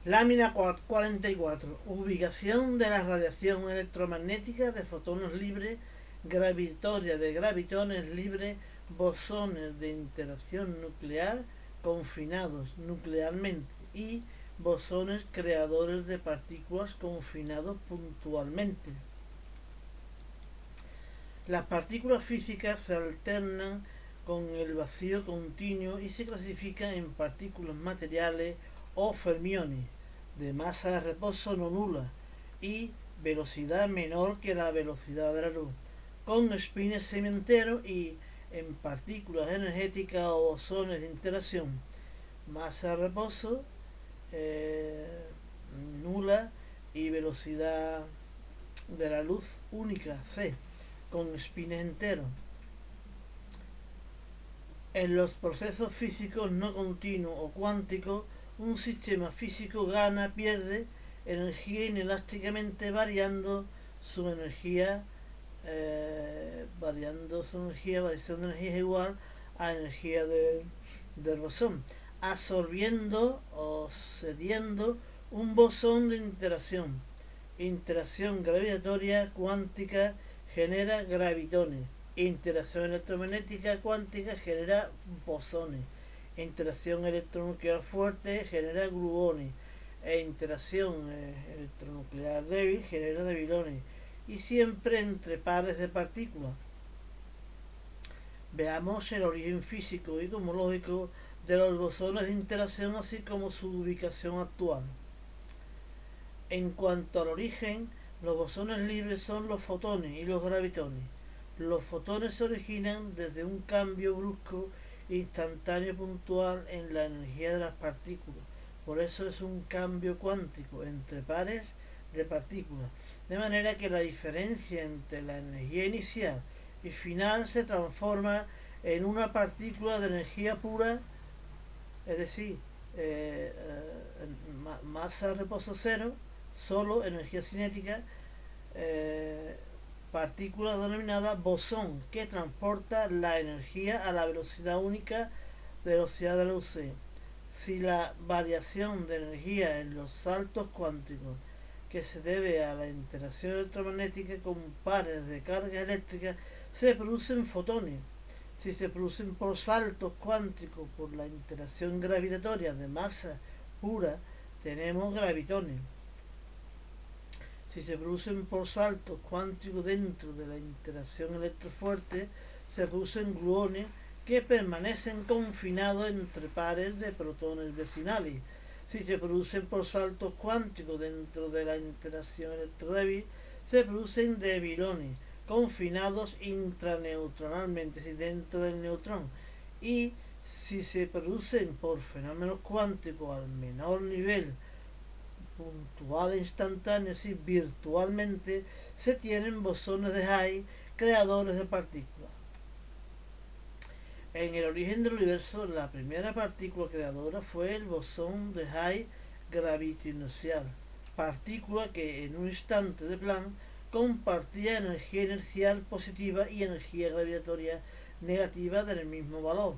Lámina 44. Ubicación de la radiación electromagnética de fotones libres, gravitoria de gravitones libres, bosones de interacción nuclear confinados nuclearmente y bosones creadores de partículas confinados puntualmente. Las partículas físicas se alternan con el vacío continuo y se clasifican en partículas materiales o fermiones de masa de reposo no nula y velocidad menor que la velocidad de la luz, con espines semienteros, y en partículas energéticas o bosones de interacción, masa de reposo nula y velocidad de la luz única c, con espines enteros. En los procesos físicos no continuos o cuánticos, un sistema físico pierde energía inelásticamente variando su energía, variación de energía es igual a energía del bosón, absorbiendo o cediendo un bosón de interacción. Interacción gravitatoria cuántica genera gravitones. Interacción electromagnética cuántica genera bosones. Interacción electronuclear fuerte genera gluones. E interacción electronuclear débil genera debilones. Y siempre entre pares de partículas. Veamos el origen físico y cosmológico de los bosones de interacción, así como su ubicación actual. En cuanto al origen, los bosones libres son los fotones y los gravitones. Los fotones se originan desde un cambio brusco instantáneo puntual en la energía de las partículas. Por eso es un cambio cuántico entre pares de partículas, de manera que la diferencia entre la energía inicial y final se transforma en una partícula de energía pura, es decir, masa de reposo cero, solo energía cinética, partícula denominada bosón, que transporta la energía a la velocidad única, velocidad de la luz. Si la variación de energía en los saltos cuánticos, que se debe a la interacción electromagnética con pares de carga eléctrica, se producen fotones. Si se producen por saltos cuánticos por la interacción gravitatoria de masa pura, tenemos gravitones. Si se producen por saltos cuánticos dentro de la interacción electrofuerte, se producen gluones que permanecen confinados entre pares de protones vecinales. Si se producen por saltos cuánticos dentro de la interacción electrodébil, se producen debilones confinados intraneutronalmente, dentro del neutrón. Y si se producen por fenómenos cuánticos al menor nivel, puntual e instantáneo, y virtualmente, se tienen bosones de Higgs creadores de partículas. En el origen del universo, la primera partícula creadora fue el bosón de Higgs gravitoinercial, partícula que en un instante de Planck compartía energía inercial positiva y energía gravitatoria negativa del mismo valor,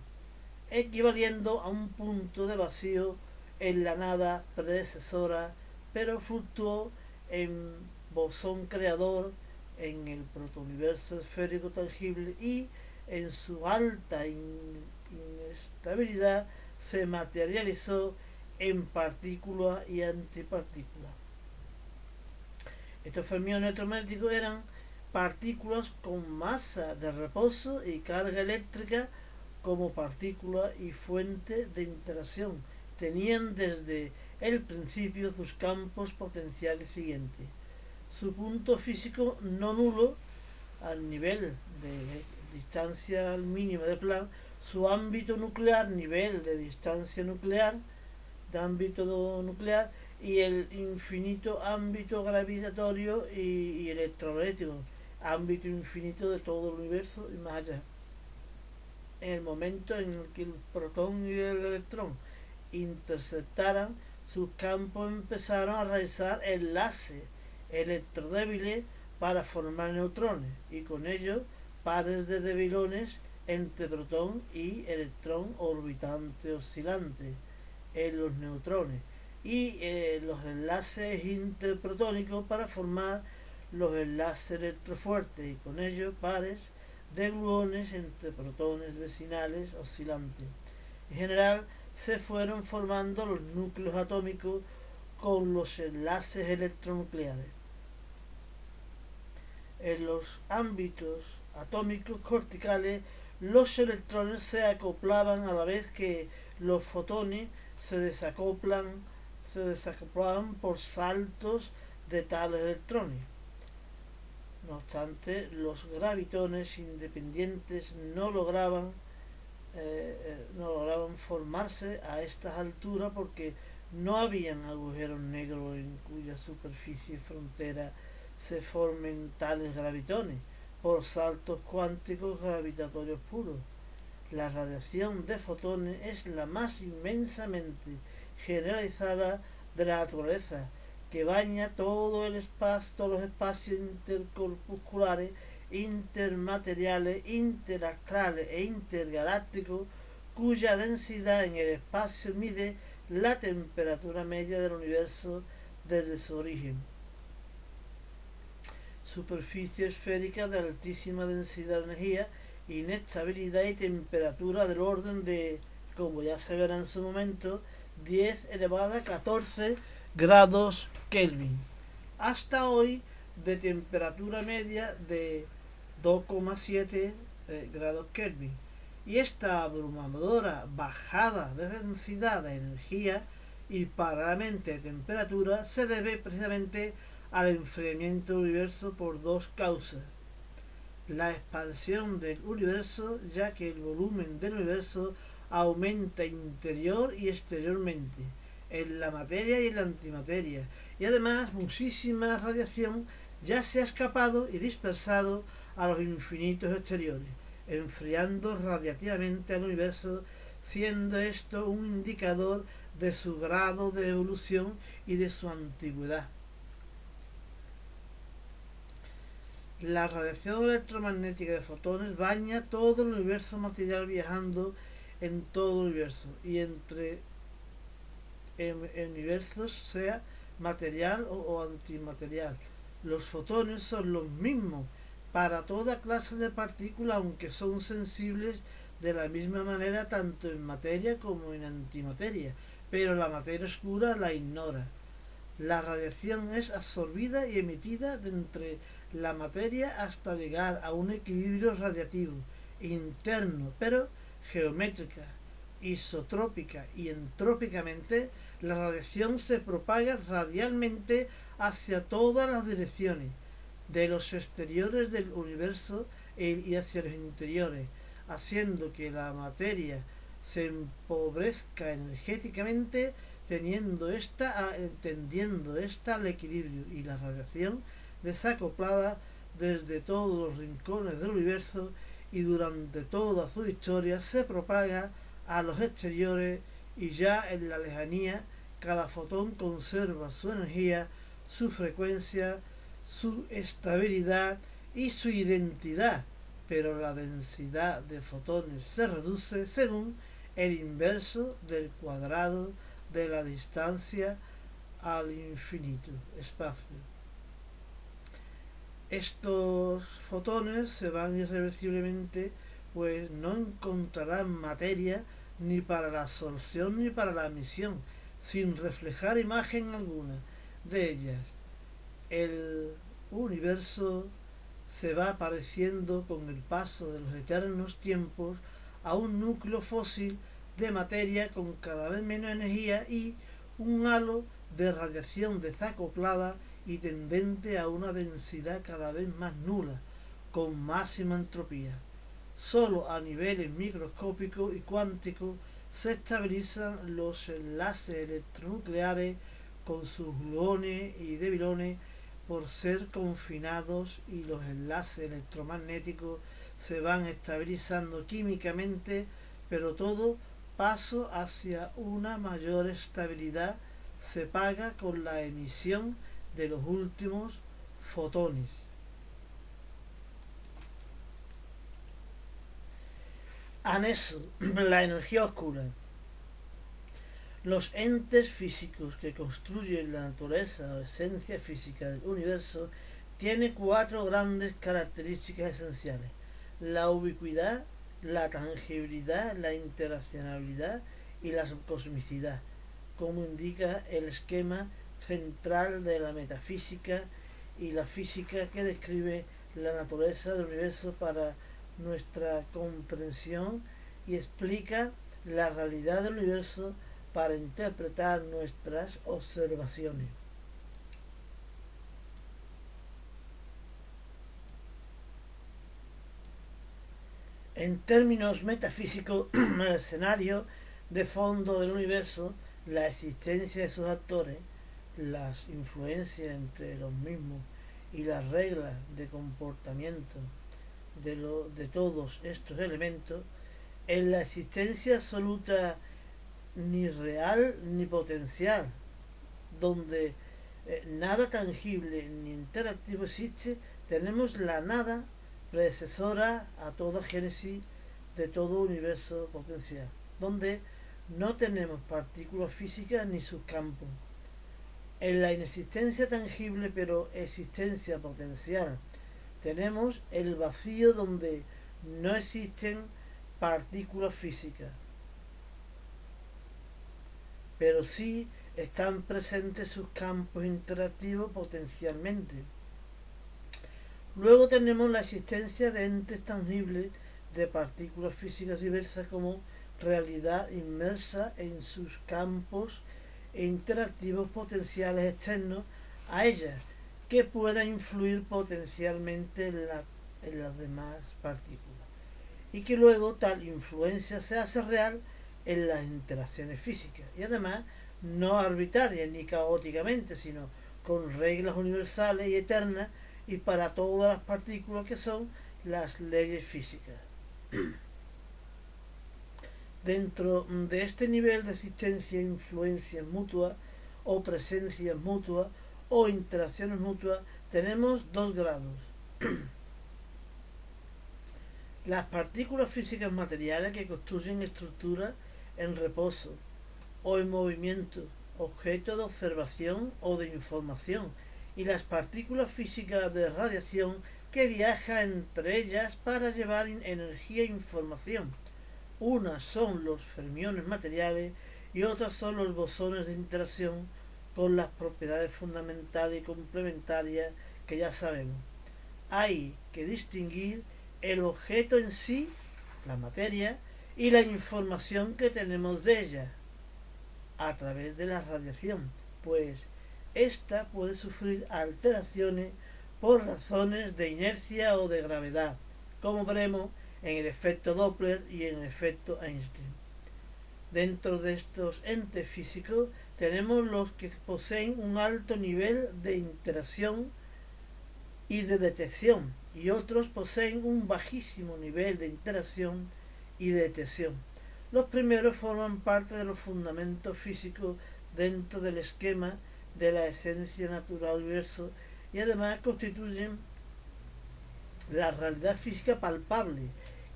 equivaliendo a un punto de vacío en la nada predecesora, pero fluctuó en bosón creador en el protouniverso esférico tangible y en su alta inestabilidad se materializó en partícula y antipartícula. Estos fermiones electromagnéticos eran partículas con masa de reposo y carga eléctrica como partícula y fuente de interacción. Tenían desde el principio sus campos potenciales siguientes: su punto físico no nulo al nivel de distancia mínima de Planck, su ámbito nuclear, nivel de distancia nuclear, de ámbito nuclear, y el infinito ámbito gravitatorio y electromagnético, ámbito infinito de todo el universo y más allá. En el momento en el que el protón y el electrón interceptaran, sus campos empezaron a realizar enlaces electrodébiles para formar neutrones y con ello pares de debilones entre protón y electrón orbitante oscilante en los neutrones y los enlaces interprotónicos para formar los enlaces electrofuertes y con ello pares de gluones entre protones vecinales oscilantes. En general se fueron formando los núcleos atómicos con los enlaces electronucleares. En los ámbitos atómicos corticales, los electrones se acoplaban a la vez que los fotones se desacoplaban por saltos de tales electrones. No obstante, los gravitones independientes no lograban formarse a estas alturas porque no habían agujeros negros en cuya superficie frontera se formen tales gravitones por saltos cuánticos gravitatorios puros. La radiación de fotones es la más inmensamente generalizada de la naturaleza, que baña todos los espacios intercorpusculares, intermateriales, interastrales e intergalácticos, cuya densidad en el espacio mide la temperatura media del universo desde su origen. Superficie esférica de altísima densidad de energía, inestabilidad y temperatura del orden de, como ya se verá en su momento, 10 elevado a 14 grados Kelvin, hasta hoy de temperatura media de 2,7 grados Kelvin. Y esta abrumadora bajada de densidad de energía y paralelamente de temperatura se debe precisamente al enfriamiento del universo por dos causas: la expansión del universo, ya que el volumen del universo aumenta interior y exteriormente, en la materia y en la antimateria, y además muchísima radiación ya se ha escapado y dispersado a los infinitos exteriores, enfriando radiativamente al universo, siendo esto un indicador de su grado de evolución y de su antigüedad. La radiación electromagnética de fotones baña todo el universo material, viajando en todo el universo y entre universos, sea material o antimaterial. Los fotones son los mismos para toda clase de partículas, aunque son sensibles de la misma manera tanto en materia como en antimateria, pero la materia oscura la ignora. La radiación es absorbida y emitida de entre la materia hasta llegar a un equilibrio radiativo interno, pero geométrica, isotrópica y entrópicamente La radiación se propaga radialmente hacia todas las direcciones, de los exteriores del universo y hacia los interiores, haciendo que la materia se empobrezca energéticamente, tendiendo esta al equilibrio, y la radiación desacoplada desde todos los rincones del universo y durante toda su historia se propaga a los exteriores, y ya en la lejanía cada fotón conserva su energía, su frecuencia, su estabilidad y su identidad, pero la densidad de fotones se reduce según el inverso del cuadrado de la distancia al infinito espacio. Estos fotones se van irreversiblemente, pues no encontrarán materia ni para la absorción ni para la emisión, sin reflejar imagen alguna de ellas. El universo se va pareciendo con el paso de los eternos tiempos a un núcleo fósil de materia con cada vez menos energía y un halo de radiación desacoplada y tendente a una densidad cada vez más nula, con máxima entropía. Solo a niveles microscópicos y cuánticos se estabilizan los enlaces electronucleares con sus gluones y debilones por ser confinados, y los enlaces electromagnéticos se van estabilizando químicamente, pero todo paso hacia una mayor estabilidad se paga con la emisión de los últimos fotones. Anexo: la energía oscura. Los entes físicos que construyen la naturaleza o esencia física del universo tienen 4 grandes características esenciales: la ubicuidad, la tangibilidad, la interaccionabilidad y la cosmicidad, como indica el esquema central de la metafísica y la física que describe la naturaleza del universo para nuestra comprensión y explica la realidad del universo para interpretar nuestras observaciones. En términos metafísicos, el escenario de fondo del universo, la existencia de sus actores, las influencias entre los mismos y las reglas de comportamiento de todos estos elementos, en la existencia absoluta ni real ni potencial, donde nada tangible ni interactivo existe, tenemos la nada predecesora a toda génesis de todo universo potencial, donde no tenemos partículas físicas ni sus campos. En la inexistencia tangible pero existencia potencial tenemos el vacío, donde no existen partículas físicas, pero sí están presentes sus campos interactivos potencialmente. Luego tenemos la existencia de entes tangibles de partículas físicas diversas como realidad inmersa en sus campos e interactivos potenciales externos a ellas, que puedan influir potencialmente en las demás partículas, y que luego tal influencia se hace real en las interacciones físicas, y además no arbitraria ni caóticamente, sino con reglas universales y eternas y para todas las partículas, que son las leyes físicas. Dentro de este nivel de existencia, influencias mutuas o presencias mutuas o interacciones mutuas, tenemos 2 grados. Las partículas físicas materiales que construyen estructuras en reposo o en movimiento, objeto de observación o de información, y las partículas físicas de radiación que viajan entre ellas para llevar energía e información. Unas son los fermiones materiales y otras son los bosones de interacción, con las propiedades fundamentales y complementarias que ya sabemos. Hay que distinguir el objeto en sí, la materia, y la información que tenemos de ella. a través de la radiación, pues ésta puede sufrir alteraciones por razones de inercia o de gravedad, como veremos en el efecto Doppler y en el efecto Einstein. Dentro de estos entes físicos tenemos los que poseen un alto nivel de interacción y de detección, y otros poseen un bajísimo nivel de interacción y de detección. Los primeros forman parte de los fundamentos físicos dentro del esquema de la esencia natural del universo y además constituyen la realidad física palpable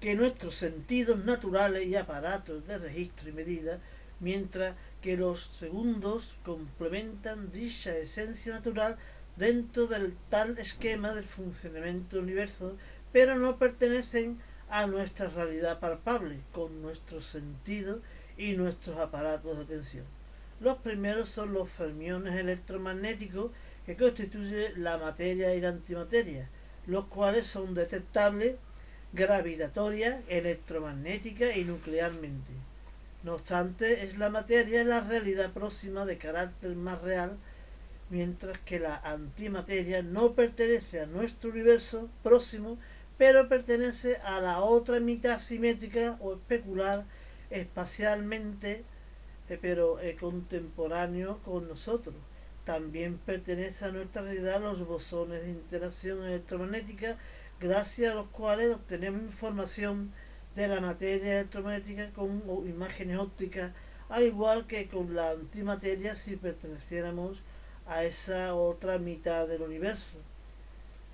que nuestros sentidos naturales y aparatos de registro y medida, mientras que los segundos complementan dicha esencia natural dentro del tal esquema del funcionamiento del universo, pero no pertenecen a nuestra realidad palpable, con nuestros sentidos y nuestros aparatos de atención. Los primeros son los fermiones electromagnéticos que constituyen la materia y la antimateria, los cuales son detectables gravitatoria, electromagnética y nuclearmente. No obstante, es la materia la realidad próxima de carácter más real, mientras que la antimateria no pertenece a nuestro universo próximo, pero pertenece a la otra mitad simétrica o especular espacialmente, pero contemporáneo con nosotros. También pertenece a nuestra realidad los bosones de interacción electromagnética, gracias a los cuales obtenemos información de la materia electromagnética con imágenes ópticas, al igual que con la antimateria si perteneciéramos a esa otra mitad del universo.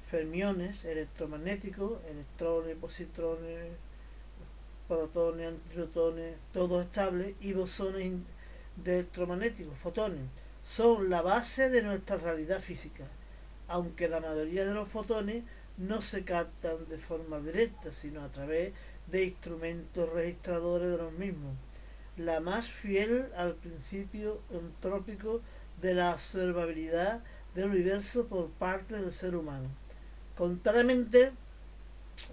Fermiones electromagnéticos, electrones, positrones, protones, antiprotones, todo estable, y bosones de electromagnéticos, fotones, son la base de nuestra realidad física, aunque la mayoría de los fotones no se captan de forma directa, sino a través de instrumentos registradores de los mismos, la más fiel al principio entrópico de la observabilidad del universo por parte del ser humano. Contrariamente,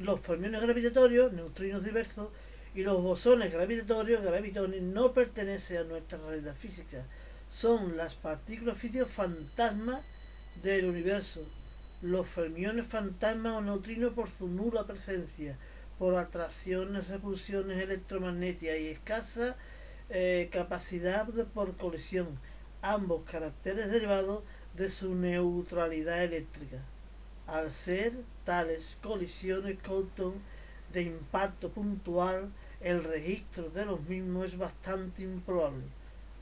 los fermiones gravitatorios, neutrinos diversos, y los bosones gravitatorios, gravitones, no pertenecen a nuestra realidad física. Son las partículas físicas fantasmas del universo. Los fermiones fantasmas o neutrinos por su nula presencia, por atracciones, repulsiones electromagnéticas y escasa capacidad por colisión, ambos caracteres derivados de su neutralidad eléctrica. Al ser tales colisiones Compton de impacto puntual, el registro de los mismos es bastante improbable,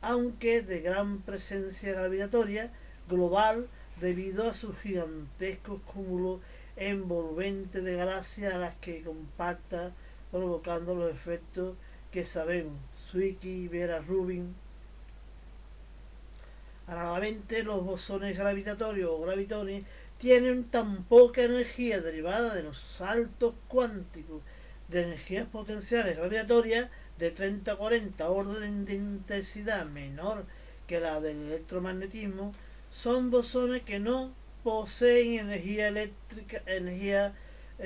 aunque de gran presencia gravitatoria global debido a sus gigantescos cúmulos envolventes de galaxias a las que compacta, provocando los efectos que sabemos, Zwicky, Vera Rubin. Análogamente, los bosones gravitatorios o gravitones tienen tan poca energía derivada de los saltos cuánticos de energías potenciales gravitatorias de 30 a 40 orden de intensidad menor que la del electromagnetismo. Son bosones que no poseen energía eléctrica,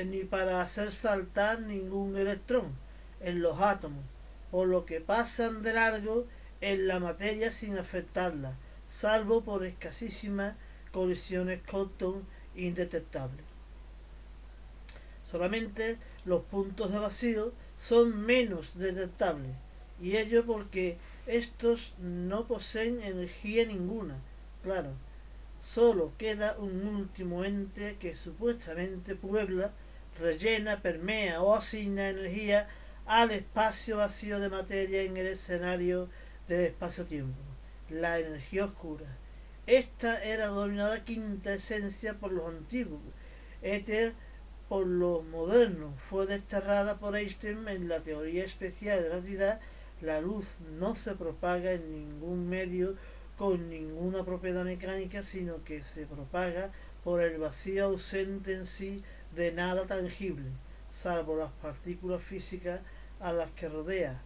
ni para hacer saltar ningún electrón en los átomos, por lo que pasan de largo en la materia sin afectarla, salvo por escasísimas colisiones Compton indetectables. Solamente los puntos de vacío son menos detectables, y ello porque estos no poseen energía ninguna. Claro, solo queda un último ente que supuestamente puebla, rellena, permea o asigna energía al espacio vacío de materia en el escenario del espacio-tiempo, la energía oscura. Esta era denominada quinta esencia por los antiguos, éter por los modernos. Fue desterrada por Einstein en la teoría especial de la relatividad. La luz no se propaga en ningún medio con ninguna propiedad mecánica, sino que se propaga por el vacío ausente en sí de nada tangible, salvo las partículas físicas a las que rodea,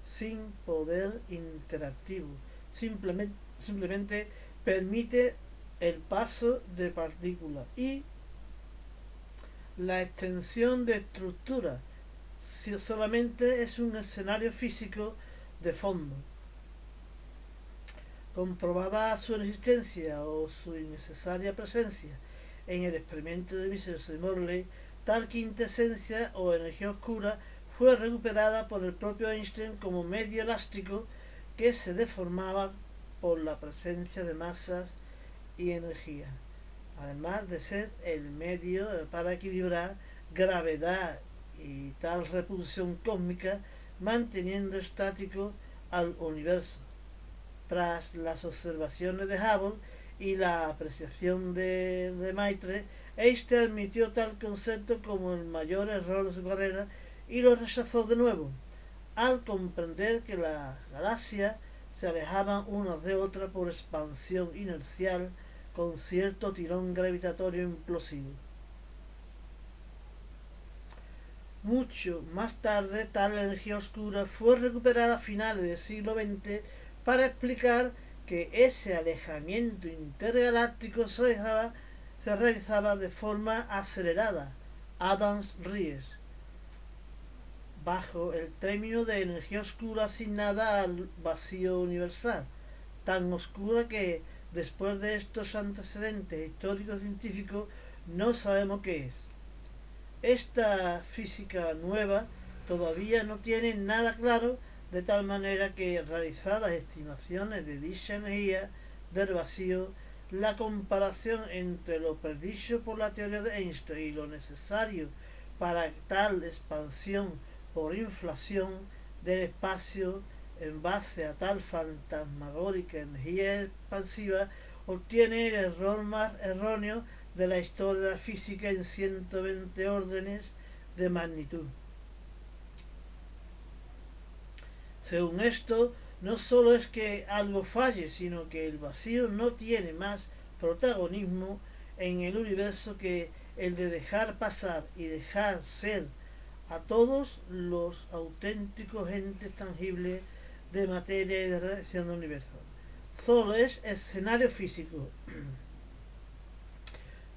sin poder interactivo. Simplemente permite el paso de partículas y la extensión de estructuras. Si solamente es un escenario físico de fondo. Comprobada su existencia o su innecesaria presencia en el experimento de Mrs. de Morley, tal quintesencia o energía oscura fue recuperada por el propio Einstein como medio elástico que se deformaba por la presencia de masas y energía, además de ser el medio para equilibrar gravedad y tal repulsión cósmica, manteniendo estático al universo. Tras las observaciones de Hubble y la apreciación de Maitre, Einstein admitió tal concepto como el mayor error de su carrera y lo rechazó de nuevo, al comprender que las galaxias se alejaban unas de otras por expansión inercial con cierto tirón gravitatorio implosivo. Mucho más tarde, tal energía oscura fue recuperada a finales del siglo XX para explicar que ese alejamiento intergaláctico se realizaba de forma acelerada, Adams-Ries, bajo el término de energía oscura asignada al vacío universal, tan oscura que después de estos antecedentes históricos científicos no sabemos qué es. Esta física nueva todavía no tiene nada claro, de tal manera que realizadas estimaciones de dicha energía del vacío, la comparación entre lo predicho por la teoría de Einstein y lo necesario para tal expansión por inflación del espacio en base a tal fantasmagórica energía expansiva obtiene el error más erróneo de la historia de la física en 120 órdenes de magnitud. Según esto, no solo es que algo falle, sino que el vacío no tiene más protagonismo en el universo que el de dejar pasar y dejar ser a todos los auténticos entes tangibles de materia y de radiación del universo. Solo es escenario físico.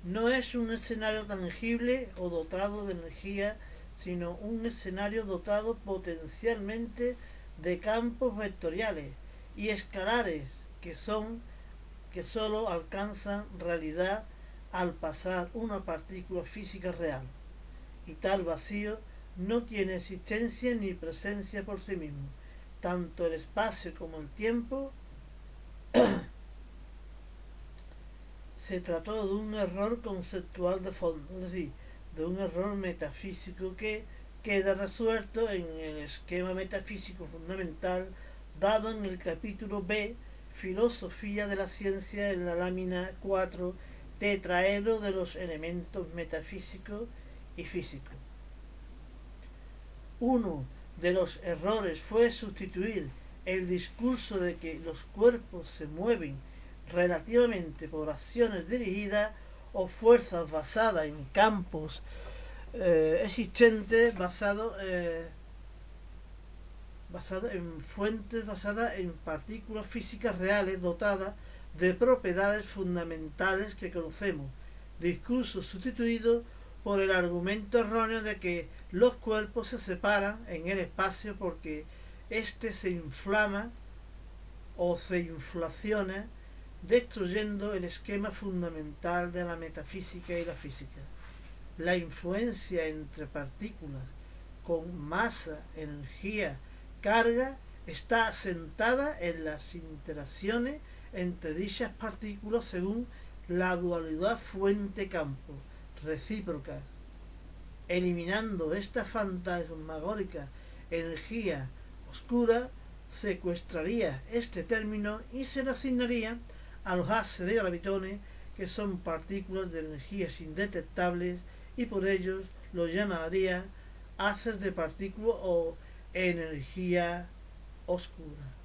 No es un escenario tangible o dotado de energía, sino un escenario dotado potencialmente de campos vectoriales y escalares que sólo alcanzan realidad al pasar una partícula física real. Y tal vacío no tiene existencia ni presencia por sí mismo. Tanto el espacio como el tiempo se trató de un error conceptual de fondo, es decir, de un error metafísico que queda resuelto en el esquema metafísico fundamental dado en el capítulo B, Filosofía de la Ciencia, en la lámina 4, tetraedro de los elementos metafísicos y físicos. Uno de los errores fue sustituir el discurso de que los cuerpos se mueven relativamente por acciones dirigidas o fuerzas basadas en campos existentes, basado en fuentes basadas en partículas físicas reales dotadas de propiedades fundamentales que conocemos, discurso sustituido por el argumento erróneo de que los cuerpos se separan en el espacio porque éste se inflama o se inflaciona, destruyendo el esquema fundamental de la metafísica y la física. La influencia entre partículas con masa, energía, carga está asentada en las interacciones entre dichas partículas según la dualidad fuente-campo recíproca. Eliminando esta fantasmagórica energía oscura, secuestraría este término y se le asignaría a los haces de gravitones, que son partículas de energías indetectables, y por ellos lo llamaría haces de partículas o energía oscura.